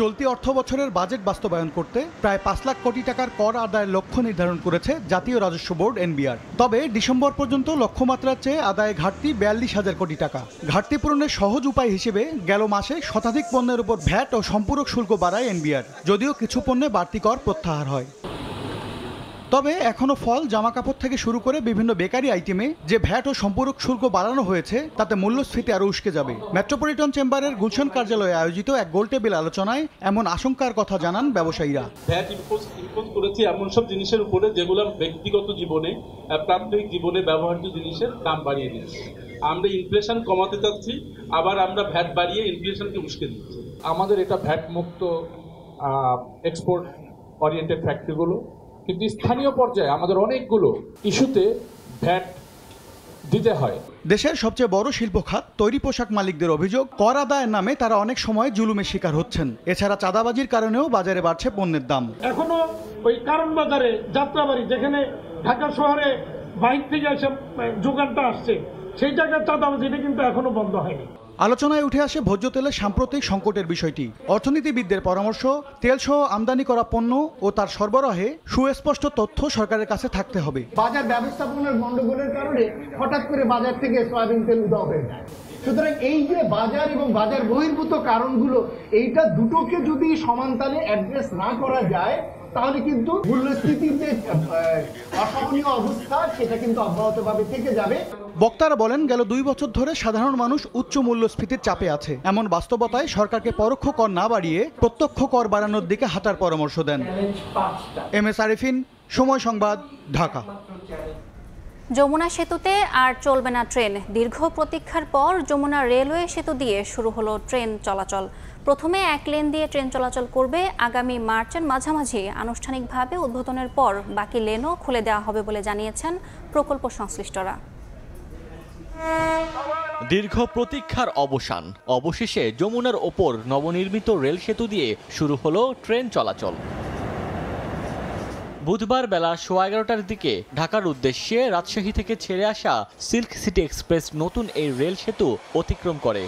চলতি অর্থ বছরের বাজেট বাস্তবায়ন করতে প্রায় ৫ লাখ কোটি টাকার কর আদায়ের লক্ষ্য নির্ধারণ করেছে জাতীয় রাজস্ব বোর্ড NBR। তবে ডিসেম্বর পর্যন্ত লক্ষ্যমাত্রার চেয়ে আদায়ে ঘাটতি ৪২,০০০ কোটি টাকা। ঘাটতি পূরণের সহজ উপায় হিসেবে গেল মাসে শতাধিক পণ্যের উপর ভ্যাট ও সম্পূরক শুল্ক বাড়ায় NBR, যদিও কিছু পণ্যে বাড়তি কর প্রত্যাহার হয়। তবে এখনো ফল, জামা কাপড় থেকে শুরু করে বিভিন্ন বেকারি আইটেমে যে ভ্যাট ও সম্পূরক শুল্ক বাড়ানো হয়েছে তাতে মূল্যস্ফীতি আরও উস্কে যাবে। মেট্রোপলিটন চেম্বারের গুলশান কার্যালয়ে আয়োজিত এক গোলটেবিল আলোচনায় এমন আশঙ্কার কথা জানান ব্যবসায়ীরা। ভ্যাট ইম্পোজ করেছি এমন সব জিনিসের উপরে যেগুলো ব্যক্তিগত জীবনে, প্রাত্যহিক জীবনে ব্যবহার্য জিনিসের দাম বাড়িয়ে দিচ্ছে। আমরা ইনফ্লেশন কমাতে চাচ্ছি, আবার আমরা ভ্যাট বাড়িয়ে ইনফ্লেশনকে উস্কে দিচ্ছি। আমাদের এটা ভ্যাট মুক্ত এক্সপোর্ট ওরিয়েন্টেড ফ্যাক্টরিগুলো, কিন্তু স্থানীয় পর্যায়ে আমাদের অনেকগুলো ইস্যুতে ভ্যাট দিতে হয়। দেশের সবচেয়ে বড় শিল্প খাত তৈরি পোশাক মালিকদের অভিযোগ, কর আদায়ের নামে তারা অনেক সময় জুলুমের শিকার হচ্ছেন। এছাড়া চাঁদাবাজির কারণেও বাজারে বাড়ছে পণ্যের দাম। এখনো ওই কারণ বাজারে যাত্রাবাড়ি, যেখানে ঢাকা শহরে বাইক থেকে এসে যোগানটা আসছে, সেই জায়গায় চাঁদাবাজিটা কিন্তু এখনো বন্ধ হয়নি। আলোচনায় উঠে আসে ভোজ্য তেলের সাম্প্রতিক সংকটের বিষয়টি। অর্থনীতিবিদদের পরামর্শ, তেলসহ আমদানি করা পণ্য ও তার সরবরাহে সুস্পষ্ট তথ্য সরকারের কাছে থাকতে হবে। বাজার ব্যবস্থাপনার গন্ডগোলের কারণে হঠাৎ করে বাজার থেকে সয়াবিন তেল উধাও হয়ে যায়। সুতরাং এই যে বাজার এবং বাজার বহির্ভূত কারণগুলো, এইটা দুটোকে যদি সমানতালে অ্যাড্রেস না করা যায়, তাহলে কিন্তু মূল্যস্ফীতির যে অসহনীয় অবস্থা, সেটা কিন্তু অব্যাহতভাবে থেকে যাবে। বক্তারা বলেন, গেল 2 বছর ধরে সাধারণ মানুষ উচ্চ মূল্যস্ফীতির চাপে আছে। এমন বাস্তবতায় সরকারকে পরোক্ষ কর না বাড়িয়ে প্রত্যক্ষ কর বাড়ানোর দিকে হাঁটার পরামর্শ দেন। MS আরিফিন, সময় সংবাদ, ঢাকা। যমুনা সেতুতে আর চলবে না ট্রেন। দীর্ঘ প্রতীক্ষার পর যমুনা রেলওয়ে সেতু দিয়ে শুরু হলো ট্রেন চলাচল। প্রথমে 1 লেন দিয়ে ট্রেন চলাচল করবে। আগামী মার্চের মাঝামাঝি আনুষ্ঠানিকভাবে উদ্বোধনের পর বাকি লেনও খুলে দেওয়া হবে বলে জানিয়েছেন প্রকল্প সংশ্লিষ্টরা। দীর্ঘ প্রতীক্ষার অবসান, অবশেষে যমুনার ওপর নবনির্মিত রেল সেতু দিয়ে শুরু হলো ট্রেন চলাচল। বুধবার বেলা 11:15টার দিকে ঢাকার উদ্দেশ্যে রাজশাহী থেকে ছেড়ে আসা সিল্ক সিটি এক্সপ্রেস নতুন এই রেল সেতু অতিক্রম করে।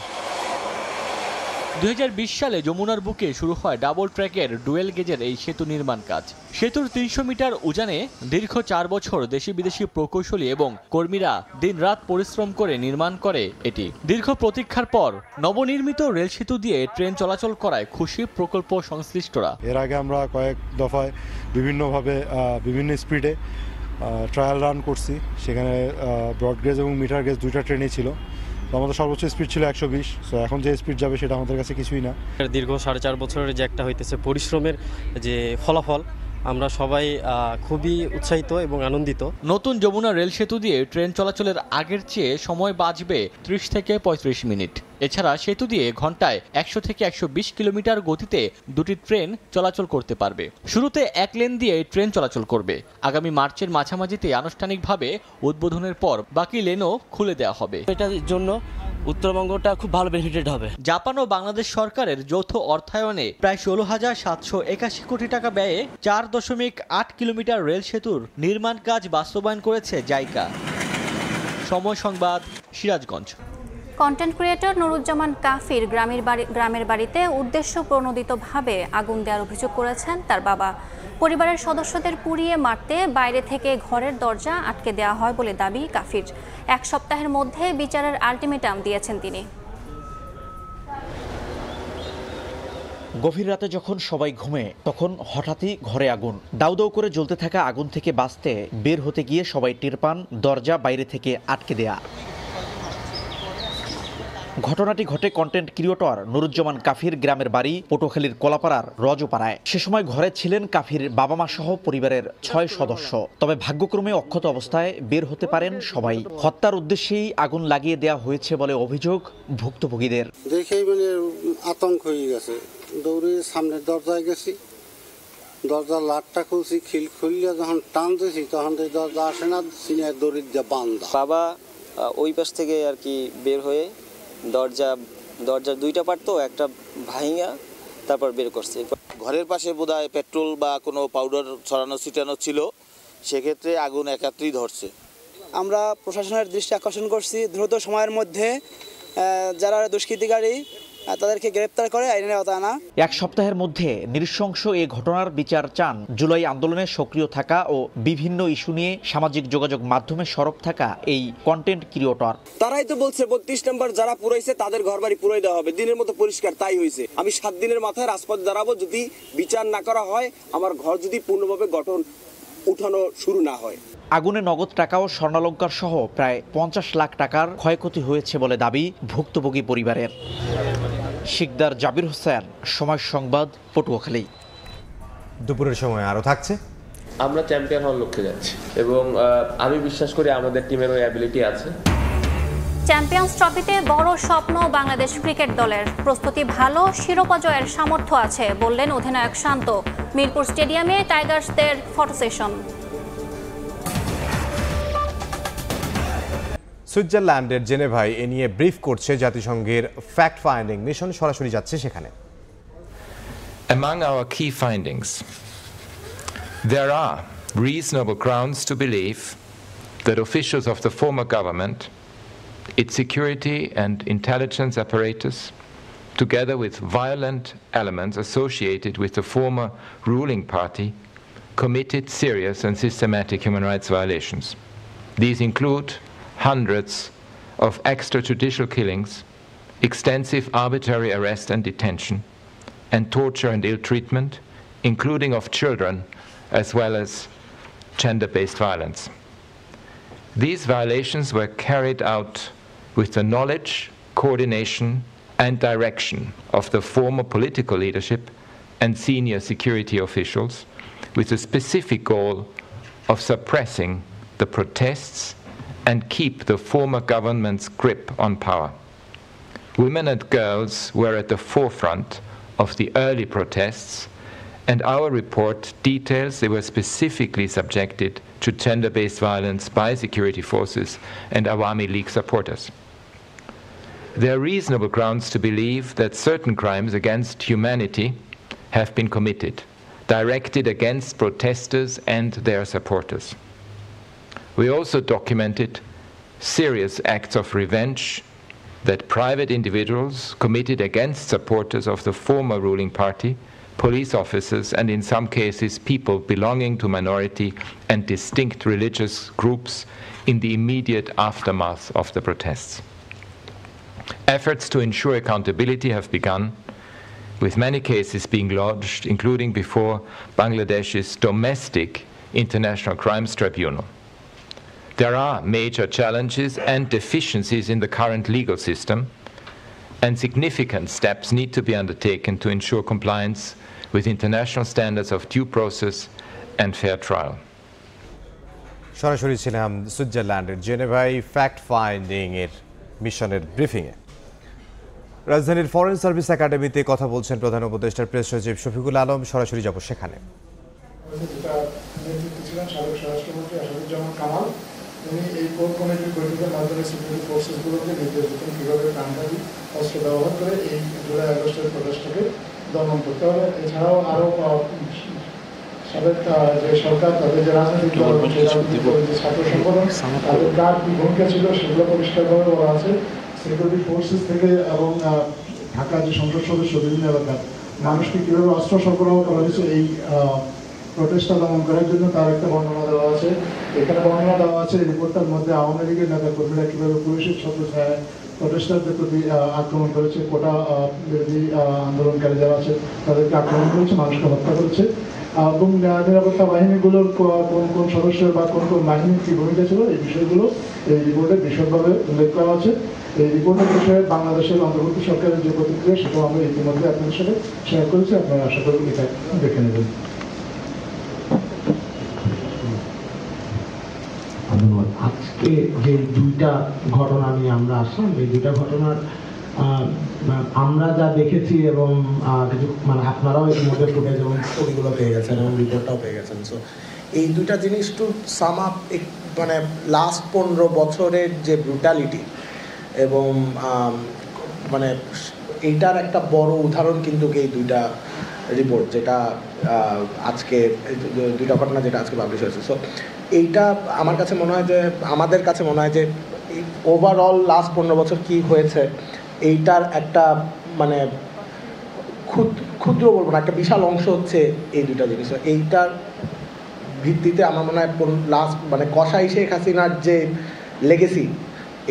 2020 সালে যমুনার বুকে শুরু হয় ডাবল ট্র্যাকের ডুয়েল গেজের এই সেতু নির্মাণ কাজ। সেতুর 300 মিটার উজানে দীর্ঘ 4 বছর দেশি বিদেশি প্রকৌশলী এবং কর্মীরা দিনরাত পরিশ্রম করে নির্মাণ করে এটি। দীর্ঘ প্রতীক্ষার পর নবনির্মিত রেল সেতু দিয়ে ট্রেন চলাচল করায় খুশি প্রকল্প সংশ্লিষ্টরা। এর আগে আমরা কয়েক দফায় বিভিন্নভাবে বিভিন্ন স্পিডে ট্রায়াল রান করছি। সেখানে ব্রড গেজ এবং মিটার গেজ 2টা ট্রেনই ছিল। আমাদের সর্বোচ্চ স্পিড ছিল 120। সো এখন যে স্পিড যাবে সেটা আমাদের কাছে কিছুই না। দীর্ঘ 4.5 বছরের যে একটা হইতেছে পরিশ্রমের যে ফলাফল, আমরা সবাই খুবই উৎসাহিত এবং আনন্দিত। নতুন যমুনা রেল সেতু দিয়ে ট্রেন চলাচলের আগের চেয়ে সময় বাঁচবে 30 থেকে 35 মিনিট। এছাড়া সেতু দিয়ে ঘন্টায় 100 থেকে 120 কিলোমিটার গতিতে 2টি ট্রেন চলাচল করতে পারবে। শুরুতে 1 লেন দিয়ে ট্রেন চলাচল করবে। আগামী মার্চের মাঝামাঝিতে আনুষ্ঠানিকভাবে উদ্বোধনের পর বাকি লেনও খুলে দেওয়া হবে। এটার জন্য উত্তরবঙ্গটা খুব ভালো বেনিফিটেড হবে। জাপান ও বাংলাদেশ সরকারের যৌথ অর্থায়নে প্রায় 16,781 কোটি টাকা ব্যয়ে 4.8 কিলোমিটার রেল সেতুর নির্মাণ কাজ বাস্তবায়ন করেছে জাইকা। সময় সংবাদ, সিরাজগঞ্জ। কন্টেন্ট ক্রিয়েটর নুরুজ্জামান কাফির গ্রামের বাড়িতে উদ্দেশ্য প্রণোদিতভাবে আগুন দেওয়ার অভিযোগ করেছেন তার বাবা। পরিবারের সদস্যদের পুড়িয়ে মারতে বাইরে থেকে ঘরের দরজা আটকে দেওয়া হয় বলে দাবি কাফির। 1 সপ্তাহের মধ্যে বিচারের আলটিমেটাম দিয়েছেন তিনি। গভীর রাতে যখন সবাই ঘুমে, তখন হঠাৎই ঘরে আগুন। দাউ দাউ করে জ্বলতে থাকা আগুন থেকে বাঁচতে বের হতে গিয়ে সবাই টের পান দরজা বাইরে থেকে আটকে দেয়া। ঘটনাটি ঘটে কন্টেন্ট ক্রিয়েটর নুরুজ্জামান কাফির গ্রামের বাড়ি পটুয়াখালীর কলাপাড়ার রজপাড়ায়। সে সময় ঘরে ছিলেন কাফির বাবা মা সহ পরিবারের 6 সদস্য। তবে ভাগ্যক্রমে অক্ষত অবস্থায় বের হতে পারেন সবাই। হত্যার উদ্দেশ্যেই আগুন লাগিয়ে দেওয়া হয়েছে বলে অভিযোগ ভুক্তভোগীদের। দেখেই মানে আতঙ্ক হয়ে গেছে। দৌড়ে সামনের দরজায় গেছি, দরজার লাটটা খুলছি, খিল খুললে যখন টান দিয়েছি তখন দরজা আসে না, সিনের দড়ির যা বান্ধা। বাবা ওই পাশ থেকে আর কি বের হয়ে দরজার 2টা পার্ট তো একটা ভাঙা তারপর বের করছে। ঘরের পাশে বোধহয় পেট্রোল বা কোনো পাউডার ছড়ানো ছিটানো ছিল, সেক্ষেত্রে আগুন একাত্রেই ধরছে। আমরা প্রশাসনের দৃষ্টি আকর্ষণ করছি দ্রুত সময়ের মধ্যে যারা দুষ্কৃতিকারী তাদেরকে গ্রেপ্তার করে আইনের আওতায় আনা। 1 সপ্তাহের মধ্যে নৃশংস এ ঘটনার বিচার চান জুলাই আন্দোলনে সক্রিয় থাকা ও বিভিন্ন ইস্যু নিয়ে সামাজিক যোগাযোগ মাধ্যমে সরব থাকা এই কন্টেন্ট ক্রিয়েটর। তারাই তো বলছে 32 নম্বর যারা পুরাইছে তাদের ঘরবাড়ি পুরাই দেওয়া হবে। দিনের মতো পরিষ্কার তাই হয়েছে। আমি 7 দিনের মাথায় রাজপথে দাঁড়াবো, যদি বিচার না করা হয়, আমার ঘর যদি পূর্ণভাবে উঠানো শুরু না হয়। আগুনে নগদ টাকা ও স্বর্ণালংকার সহ প্রায় 50 লাখ টাকার ক্ষয়ক্ষতি হয়েছে বলে দাবি ভুক্তভোগী পরিবারের। শিকদার জাবির হোসেন, সময় সংবাদ, পটুয়াখালী। দুপুরের সময় আরও থাকছে। আমরা চ্যাম্পিয়ন হওয়ার লক্ষ্যে যাচ্ছি এবং আমি বিশ্বাস করি আমাদের টিমের ওই অ্যাবিলিটি আছে। চ্যাম্পিয়ন্স ট্রফিতে বড় স্বপ্ন বাংলাদেশ ক্রিকেট দলের। প্রস্তুতি ভালো, শিরোপা জয়ের সামর্থ্য আছে বললেন অধিনায়ক শান্ত। মিরপুর স্টেডিয়ামে টাইগার্সদের ফটো সেশন। সুইজারল্যান্ডের জেনেভায় এ নিয়ে ব্রিফ করছে জাতিসংঘের ফ্যাক্ট ফাইন্ডিং মিশন। সরাসরি যাচ্ছে সেখানে। Among our key findings, there are reasonable grounds to believe that officials of the former government, its security and intelligence apparatus, together with violent elements associated with the former ruling party, committed serious and systematic human rights violations. These include hundreds of extrajudicial killings, extensive arbitrary arrest and detention, and torture and ill treatment, including of children, as well as gender-based violence. These violations were carried out with the knowledge, coordination, and direction of the former political leadership and senior security officials, with the specific goal of suppressing the protests and keep the former government's grip on power. Women and girls were at the forefront of the early protests, and our report details they were specifically subjected to gender-based violence by security forces and Awami League supporters. There are reasonable grounds to believe that certain crimes against humanity have been committed, directed against protesters and their supporters. We also documented serious acts of revenge that private individuals committed against supporters of the former ruling party, police officers, and in some cases people belonging to minority and distinct religious groups in the immediate aftermath of the protests. Efforts to ensure accountability have begun, with many cases being lodged, including before Bangladesh's domestic International Crimes Tribunal. There are major challenges and deficiencies in the current legal system, and significant steps need to be undertaken to ensure compliance with international standards of due process and fair trial. সরাসরি ছিলাম সুইজারল্যান্ডের জেনেভায় fact finding এর মিশনের ব্রিফিংয়ে। রাজধানীর foreign service একাডেমিতে কথা বলছেন প্রধান উপদেষ্টার প্রেস সচিব শফিকুল আলম। সরাসরি যাব সেখানে। উনি এই কোর কমিটির বৈঠকের মাধ্যমে সিকিউরিটি ফোর্সেসগুলোকে নির্দেশ দিতেন কীভাবে কান্ডারি অস্ত্র ব্যবহার করে এই জুলাই আগস্টের প্রচেষ্টাকে দমন করতে হবে। এছাড়াও আরও সাবেক যে সরকার তাদের যে রাজনৈতিক দল যে ছাত্র সংগঠন তাদের কার কী ভূমিকা ছিল সেগুলো পরিষ্কারভাবে বলা আছে। সিকিউরিটি ফোর্সেস থেকে এবং ঢাকার যে সংসদ সদস্য বিভিন্ন এলাকার মানুষকে কীভাবে অস্ত্র সরবরাহ করা হয়েছে এই প্রচেষ্টা দমন করার জন্য তার একটা বর্ণনা দেওয়া আছে। এখানে বর্ণনা দেওয়া আছে রিপোর্টটার মধ্যে আওয়ামী লীগের নেতা কর্মীরা কীভাবে পুলিশের ছত্রছায়ায় প্রচেষ্টাদের প্রতি আক্রমণ করেছে, কোটা বিরোধী আন্দোলনকারী যারা আছে তাদেরকে আক্রমণ করেছে, মানুষকে হত্যা করেছে, এবং নিরাপত্তা বাহিনীগুলোর কোন কোন সদস্যের বা কোন কোন বাহিনীর কী ভূমিকা ছিল এই বিষয়গুলো এই রিপোর্টে বিশদভাবে উল্লেখ করা আছে। এই রিপোর্টের বিষয়ে বাংলাদেশের অন্তর্বর্তী সরকারের যে প্রতিক্রিয়া সেটাও আমরা ইতিমধ্যে আপনাদের সাথে শেয়ার করেছি, আপনারা আশা করি এটা দেখে নেবেন। ধন্যবাদ। আজকে যে দুইটা ঘটনা নিয়ে আমরা আসলাম, এই দুইটা ঘটনার আমরা যা দেখেছি এবং কিছু আপনারাও এর মধ্যে ফুটেজ এবং ছবিগুলো পেয়ে গেছেন এবং রিপোর্টটাও পেয়ে গেছেন। সো এই দুইটা জিনিস টু সাম আপ লাস্ট 15 বছরের যে ব্রুটালিটি এবং এইটার একটা বড় উদাহরণ কিন্তু এই দুইটা রিপোর্ট যেটা আজকে দুইটা ঘটনা যেটা আজকে পাবলিশ হয়েছে। সো এইটা আমার কাছে মনে হয় যে আমাদের কাছে মনে হয় যে ওভারঅল লাস্ট 15 বছর কি হয়েছে এইটার একটা ক্ষুদ্র বলবো না, একটা বিশাল অংশ হচ্ছে এই দুইটা জিনিস। এইটার ভিত্তিতে আমার মনে হয় লাস্ট কসাই শেখ হাসিনার যে লেগেসি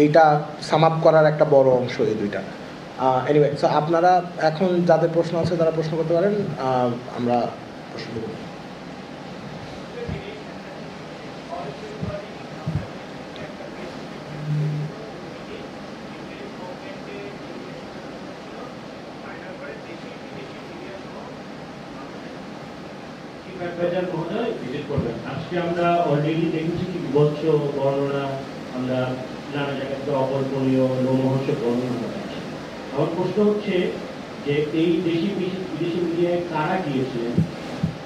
এইটা সাম আপ করার একটা বড় অংশ এই দুইটা। এনিওয়ে, সো আপনারা এখন যাদের প্রশ্ন আছে তারা প্রশ্ন করতে পারেন, আমরা প্রশ্ন করব। আজকে আমরা অলরেডি দেখেছি কি বিভৎস বর্ণনা, আমরা নানা জায়গাতে অকল্পনীয় লোমহর্ষক বর্ণনা পাচ্ছি। আমার প্রশ্ন হচ্ছে যে এই বিদেশি মিডিয়ায় কারা গিয়েছিলেন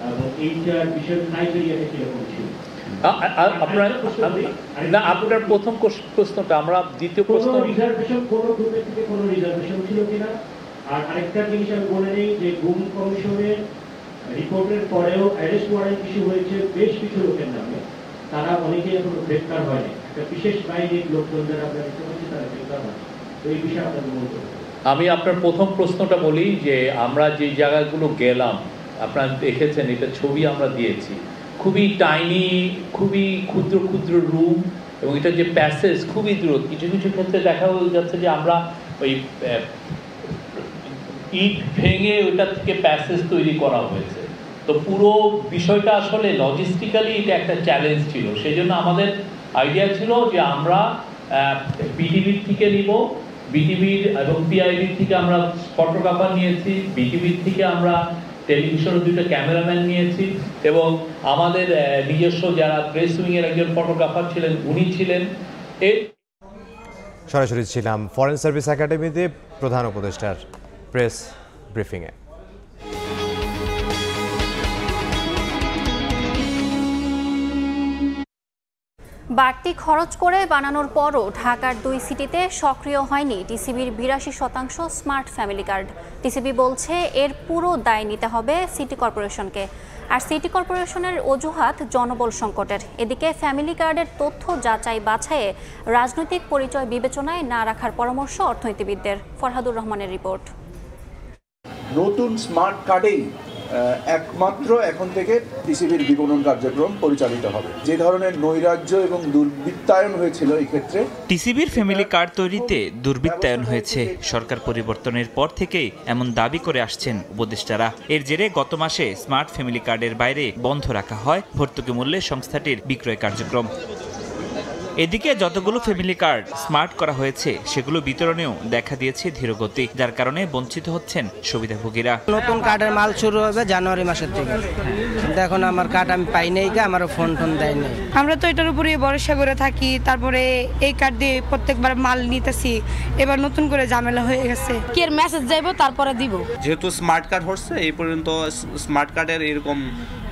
এবং এইটার বিষয়ের ক্রাইটেরিয়াটা কিরকম ছিল? আপনার না আপনার প্রথম প্রশ্নটা আমরা দ্বিতীয় প্রশ্ন রিজার্ভেশন কোনো গ্রুপের থেকে কোনো রিজার্ভেশন ছিল কিনা, আর আরেকটা জিনিস আমি বলে নেই যে গুম কমিশনের রিপোর্টের পরেও অ্যারেস্ট ওয়ারেন্ট ইস্যু হয়েছে বেশ কিছু লোকের নামে, তারা অনেকেই এখন গ্রেপ্তার হয়নি। একটা বিশেষ বাহিনীর লোকজনদের আমরা দেখতে পাচ্ছি তারা গ্রেপ্তার হয়। তো এই বিষয়ে আপনাদের বলতে হবে। আমি আপনার প্রথম প্রশ্নটা বলি যে আমরা যে জায়গাগুলো গেলাম আপনারা দেখেছেন, এটা ছবি আমরা দিয়েছি, খুবই টাইনি, খুবই ক্ষুদ্র ক্ষুদ্র রুম, এবং এটা যে প্যাসেজ খুবই দূর। কিছু কিছু ক্ষেত্রে দেখা যাচ্ছে যে আমরা ওই ইট ভেঙে ওইটা থেকে প্যাসেজ তৈরি করা হয়েছে। তো পুরো বিষয়টা আসলে লজিস্টিক্যালি এটা একটা চ্যালেঞ্জ ছিল। সেই জন্য আমাদের আইডিয়া ছিল যে আমরা বিটিভির থেকে নিব, বিটিভির এবং পিআইবির থেকে আমরা ফটোগ্রাফার নিয়েছি, বিটিভির থেকে আমরা টেলিভিশনের 2টা ক্যামেরাম্যান নিয়েছি, এবং আমাদের নিজস্ব যারা প্রেস উইংয়ের একজন ফটোগ্রাফার ছিলেন উনি ছিলেন। সরাসরি ছিলাম ফরেন সার্ভিস একাডেমিতে প্রধান উপদেষ্টার প্রেস ব্রিফিংয়ে। বাড়তি খরচ করে বানানোর পরও ঢাকার 2 সিটিতে সক্রিয় হয়নি টিসিবির 82% স্মার্ট ফ্যামিলি কার্ড। টিসিবি বলছে এর পুরো দায় নিতে হবে সিটি কর্পোরেশনকে, আর সিটি কর্পোরেশনের অজুহাত জনবল সংকটের। এদিকে ফ্যামিলি কার্ডের তথ্য যাচাই বাছাইয়ে রাজনৈতিক পরিচয় বিবেচনায় না রাখার পরামর্শ অর্থনীতিবিদদের। ফরহাদুর রহমানের রিপোর্ট। নতুন স্মার্ট কার্ডেই একমাত্র এখন থেকে টিসিবির বিপণন কার্যক্রম পরিচালিত হবে। যে ধরনের নৈরাজ্য এবং দুর্বৃত্তায়ন হয়েছিল এই ক্ষেত্রে টিসিবির ফ্যামিলি কার্ড তৈরিতে দুর্বৃত্তায়ন হয়েছে। সরকার পরিবর্তনের পর থেকেই এমন দাবি করে আসছেন উপদেষ্টারা। এর জেরে গত মাসে স্মার্ট ফ্যামিলি কার্ডের বাইরে বন্ধ রাখা হয় ভর্তুকি মূল্যে সংস্থাটির বিক্রয় কার্যক্রম। এদিকে যতগুলো ফ্যামিলি কার্ড স্মার্ট করা হয়েছে সেগুলো বিতরণেও দেখা দিয়েছে ধীরগতি, যার কারণে বঞ্চিত হচ্ছেন সুবিধাভোগীরা। নতুন কার্ডের মাল শুরু হবে জানুয়ারি মাসের থেকে, এখন আমার কার্ড আমি পাই নাই, আমারও ফোন দেয় নাই। আমরা তো এটার উপরে ভরসা করে থাকি, তারপরে এই কার্ড দিয়ে প্রত্যেকবার মাল নিতেছি, এবার নতুন করে ঝামেলা হয়ে গেছে। কি এর মেসেজ যাইবো তারপরে দিব। যেহেতু স্মার্ট কার্ড হচ্ছে এই পর্যন্ত স্মার্ট কার্ডের এরকম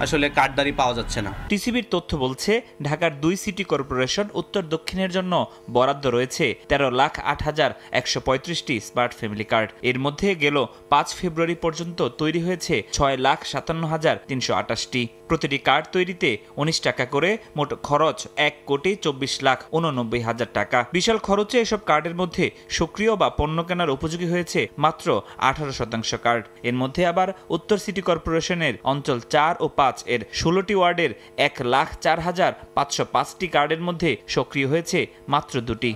আসলে কার্ডদারি পাওয়া যাচ্ছে না। টিসিবির তথ্য বলছে ঢাকার 2 সিটি কর্পোরেশন উত্তর দক্ষিণের জন্য বরাদ্দ রয়েছে 13,08,135টি স্মার্ট ফ্যামিলি কার্ড। এর মধ্যে গেল 5 ফেব্রুয়ারি পর্যন্ত তৈরি হয়েছে 6,57,328টি। প্রতিটি কার্ড তৈরিতে 19 টাকা করে, মোট খরচ 1,24,89,000 টাকা। বিশাল খরচে এসব কার্ডের মধ্যে সক্রিয় বা পণ্য কেনার উপযোগী হয়েছে মাত্র 18% কার্ড। এর মধ্যে আবার উত্তর সিটি কর্পোরেশনের অঞ্চল 4 ও 5 এর 16টি ওয়ার্ডের 1,04,505টি কার্ডের মধ্যে সক্রিয় হয়েছে মাত্র 2টি।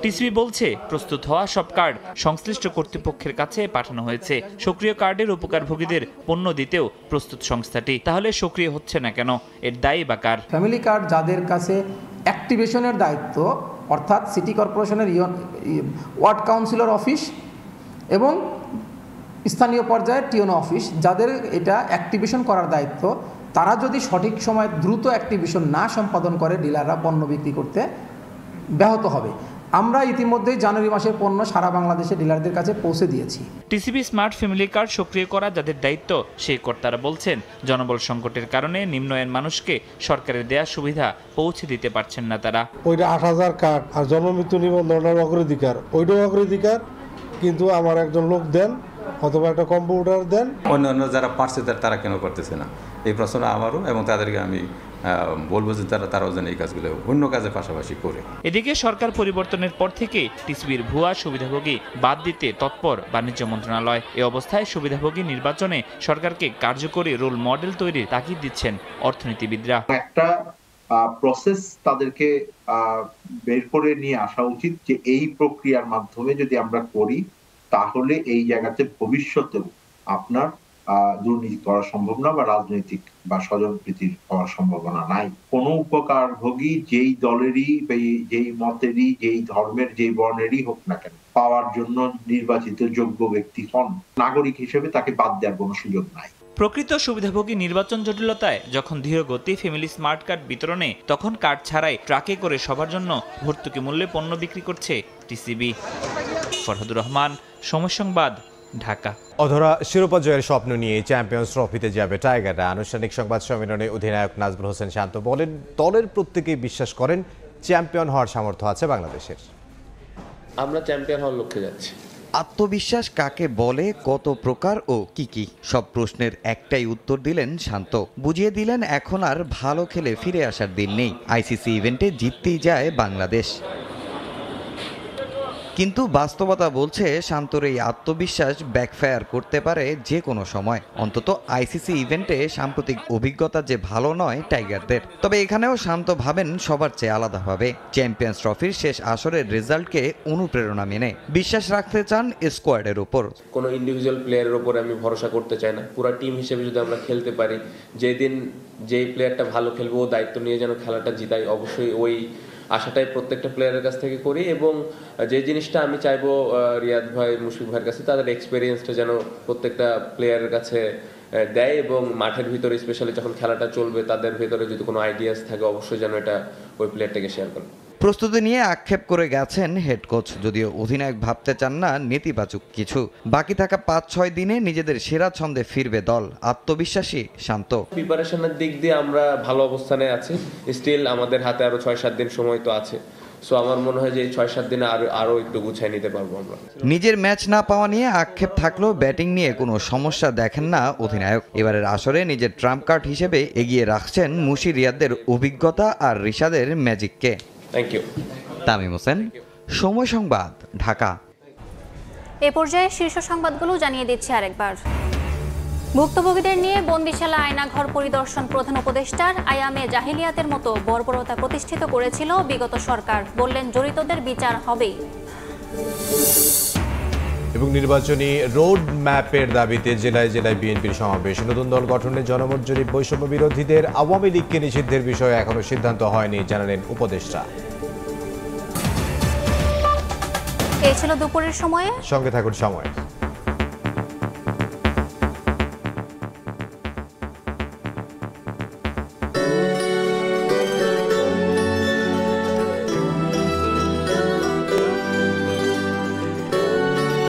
টিসিবি বলছে প্রস্তুত হওয়া সব কার্ড সংশ্লিষ্ট কর্তৃপক্ষের কাছে পাঠানো হয়েছে। সক্রিয় কার্ডের উপকারভোগীদের পণ্য দিতেও প্রস্তুত সংস্থাটি। তাহলে সক্রিয় হচ্ছে না কেন? এর দায়ী বা কার? ফ্যামিলি কার্ড যাদের কাছে অ্যাক্টিভেশনের দায়িত্ব, অর্থাৎ সিটি কর্পোরেশনের ওয়ার্ড কাউন্সিলর অফিস এবং স্থানীয় পর্যায়ে টিওনো অফিস, যাদের এটা অ্যাক্টিভেশন করার দায়িত্ব, তারা যদি সঠিক সময়ে দ্রুত অ্যাক্টিভেশন না সম্পাদন করে ডিলাররা পণ্য বিক্রি করতে ব্যাহত হবে। আমরা ইতিমধ্যেই জানুয়ারি মাসের পণ্য সারা বাংলাদেশে ডিলারদের কাছে পৌঁছে দিয়েছি। টিসিবি স্মার্ট ফ্যামিলি কার্ড সক্রিয় করা যাদের দায়িত্ব সেই কর্তারা বলছেন জনবল সংকটের কারণে নিম্ন আয়ের মানুষকে সরকারের দেয়া সুবিধা পৌঁছে দিতে পারছেন না তারা। ওইটা 8,000 কার্ড আর জন্মমৃত্যু নিবন্ধনের অগ্রাধিকার, ওইটাও অগ্রাধিকার, কিন্তু আমার একজন লোক দেন অথবা একটা কম্পিউটার দেন। অন্যান্য যারা পারছে তারা কেন করতেছে না, এই প্রশ্ন আমারও, এবং তাদেরকে আমি বলবো যে তারাও যেন এই কাজগুলো অন্য কাজের পাশাপাশি করে। এদিকে সরকার পরিবর্তনের পর থেকে টিসিবির ভুয়া সুবিধাভোগী বাদ দিতে তৎপর বাণিজ্য মন্ত্রণালয়। এ অবস্থায় সুবিধাভোগী নির্বাচনে সরকারকে কার্যকরী রোল মডেল তৈরির তাগিদ দিচ্ছেন অর্থনীতিবিদরা। একটা প্রসেস তাদেরকে বের করে নিয়ে আসা উচিত যে এই প্রক্রিয়ার মাধ্যমে যদি আমরা করি তাহলে এই জায়গাতে ভবিষ্যতেও আপনার দুর্নীতি করা সম্ভব না বা রাজনৈতিক বা স্বজনপ্রীতির হওয়ার সম্ভাবনা নাই। কোনো উপকারভোগী যেই দলেরই, যেই মতেরই, যেই ধর্মের, যেই বর্ণেরই হোক না কেন, পাওয়ার জন্য নির্বাচিত যোগ্য ব্যক্তি হন, নাগরিক হিসেবে তাকে বাদ দেওয়ার কোনো সুযোগ নাই। প্রকৃত সুবিধাভোগী নির্বাচন জটিলতায় যখন ধীরগতি ফ্যামিলি স্মার্ট কার্ড বিতরণে, তখন কার্ড ছাড়াই ট্রাকে করে সবার জন্য ভর্তুকি মূল্যে পণ্য বিক্রি করছে টিসিবি। ফরহাদুর রহমান, সময় সংবাদ, ঢাকা। অধরা শিরোপা জয়ের স্বপ্ন নিয়ে চ্যাম্পিয়ন্স ট্রফিতে যাবে টাইগাররা। আনুষ্ঠানিক সংবাদ সম্মেলনে অধিনায়ক নাজমুল হোসেন শান্ত বলেন, দলের প্রত্যেকেই বিশ্বাস করেন চ্যাম্পিয়ন হওয়ার সামর্থ্য আছে বাংলাদেশের। আমরা চ্যাম্পিয়ন হওয়ার লক্ষ্যে যাচ্ছি। আত্মবিশ্বাস কাকে বলে, কত প্রকার ও কি সব প্রশ্নের একটাই উত্তর দিলেন শান্ত। বুঝিয়ে দিলেন এখন আর ভালো খেলে ফিরে আসার দিন নেই। আইসিসি ইভেন্টে জিততেই যায় বাংলাদেশ। কিন্তু বাস্তবতা বলছে শান্তর এই আত্মবিশ্বাস ব্যাকফায়ার করতে পারে যে কোনো সময়। অন্তত আইসিসি ইভেন্টে সাম্প্রতিক অভিজ্ঞতা যে ভালো নয় টাইগারদের। তবে এখানেও শান্ত ভাবেন সবার চেয়ে আলাদাভাবে। চ্যাম্পিয়ন্স ট্রফির শেষ আসরের রেজাল্টকে অনুপ্রেরণা মেনে বিশ্বাস রাখতে চান স্কোয়াডের উপর। কোনো ইন্ডিভিজুয়াল প্লেয়ারের উপর আমি ভরসা করতে চাই না। পুরো টিম হিসেবে যদি আমরা খেলতে পারি, যেদিন যেই প্লেয়ারটা ভালো খেলবো ও দায়িত্ব নিয়ে যেন খেলাটা জিতাই, অবশ্যই ওই আশাটাই প্রত্যেকটা প্লেয়ারের কাছ থেকে করি। এবং যে জিনিসটা আমি চাইবো রিয়াদ ভাই, মুশফিক ভাইয়ের কাছে, তাদের এক্সপিরিয়েন্সটা যেন প্রত্যেকটা প্লেয়ারের কাছে দেয় এবং মাঠের ভিতরে স্পেশালি যখন খেলাটা চলবে তাদের ভিতরে যদি কোনো আইডিয়াস থাকে অবশ্যই যেন এটা ওই প্লেয়ারটাকে শেয়ার করে। প্রস্তুতি নিয়ে আক্ষেপ করে গেছেন হেড কোচ, যদিও অধিনায়ক ভাবতে চান না নেতিবাচক কিছু। বাকি থাকা ৫-৬ দিনে নিজেদের সেরা ছন্দে ফিরবে দল, আত্মবিশ্বাসী শান্ত। প্রিপারেশনের দিক দিয়ে আমরা ভালো অবস্থানে আছি। স্টিল আমাদের হাতে আরো ৬-৭ দিন সময় তো আছে। সো আমার মনে হয় যে এই ৬-৭ দিনে আরো একটু গুছিয়ে নিতে পারবো আমরা। নিজের ম্যাচ না পাওয়া নিয়ে আক্ষেপ থাকলেও ব্যাটিং নিয়ে কোনো সমস্যা দেখেন না অধিনায়ক। এবারের আসরে নিজের ট্রাম্প কার্ড হিসেবে এগিয়ে রাখছেন মুশি রিয়াদের অভিজ্ঞতা আর রিশাদের ম্যাজিককে। Thank you. তামিম হোসেন, সময় সংবাদ, ঢাকা। এ পর্যায়ে শীর্ষ সংবাদগুলো জানিয়ে দিচ্ছি আরেকবার। ভুক্তভোগীদের নিয়ে বন্দিশালা আয়নাঘর পরিদর্শন প্রধান উপদেষ্টার। আইয়ামে জাহিলিয়াতের মতো বর্বরতা প্রতিষ্ঠিত করেছিল বিগত সরকার, বললেন জড়িতদের বিচার হবেই। এবং নির্বাচনী রোড ম্যাপের দাবিতে জেলায় জেলায় বিএনপির সমাবেশ। নতুন দল গঠনের জনমত জরিপ বৈষম্য বিরোধীদের। আওয়ামী লীগকে নিষিদ্ধের বিষয়ে এখনো সিদ্ধান্ত হয়নি, জানালেন উপদেষ্টা। এই ছিল দুপুরের সময়ে, সঙ্গে থাকুন সময়।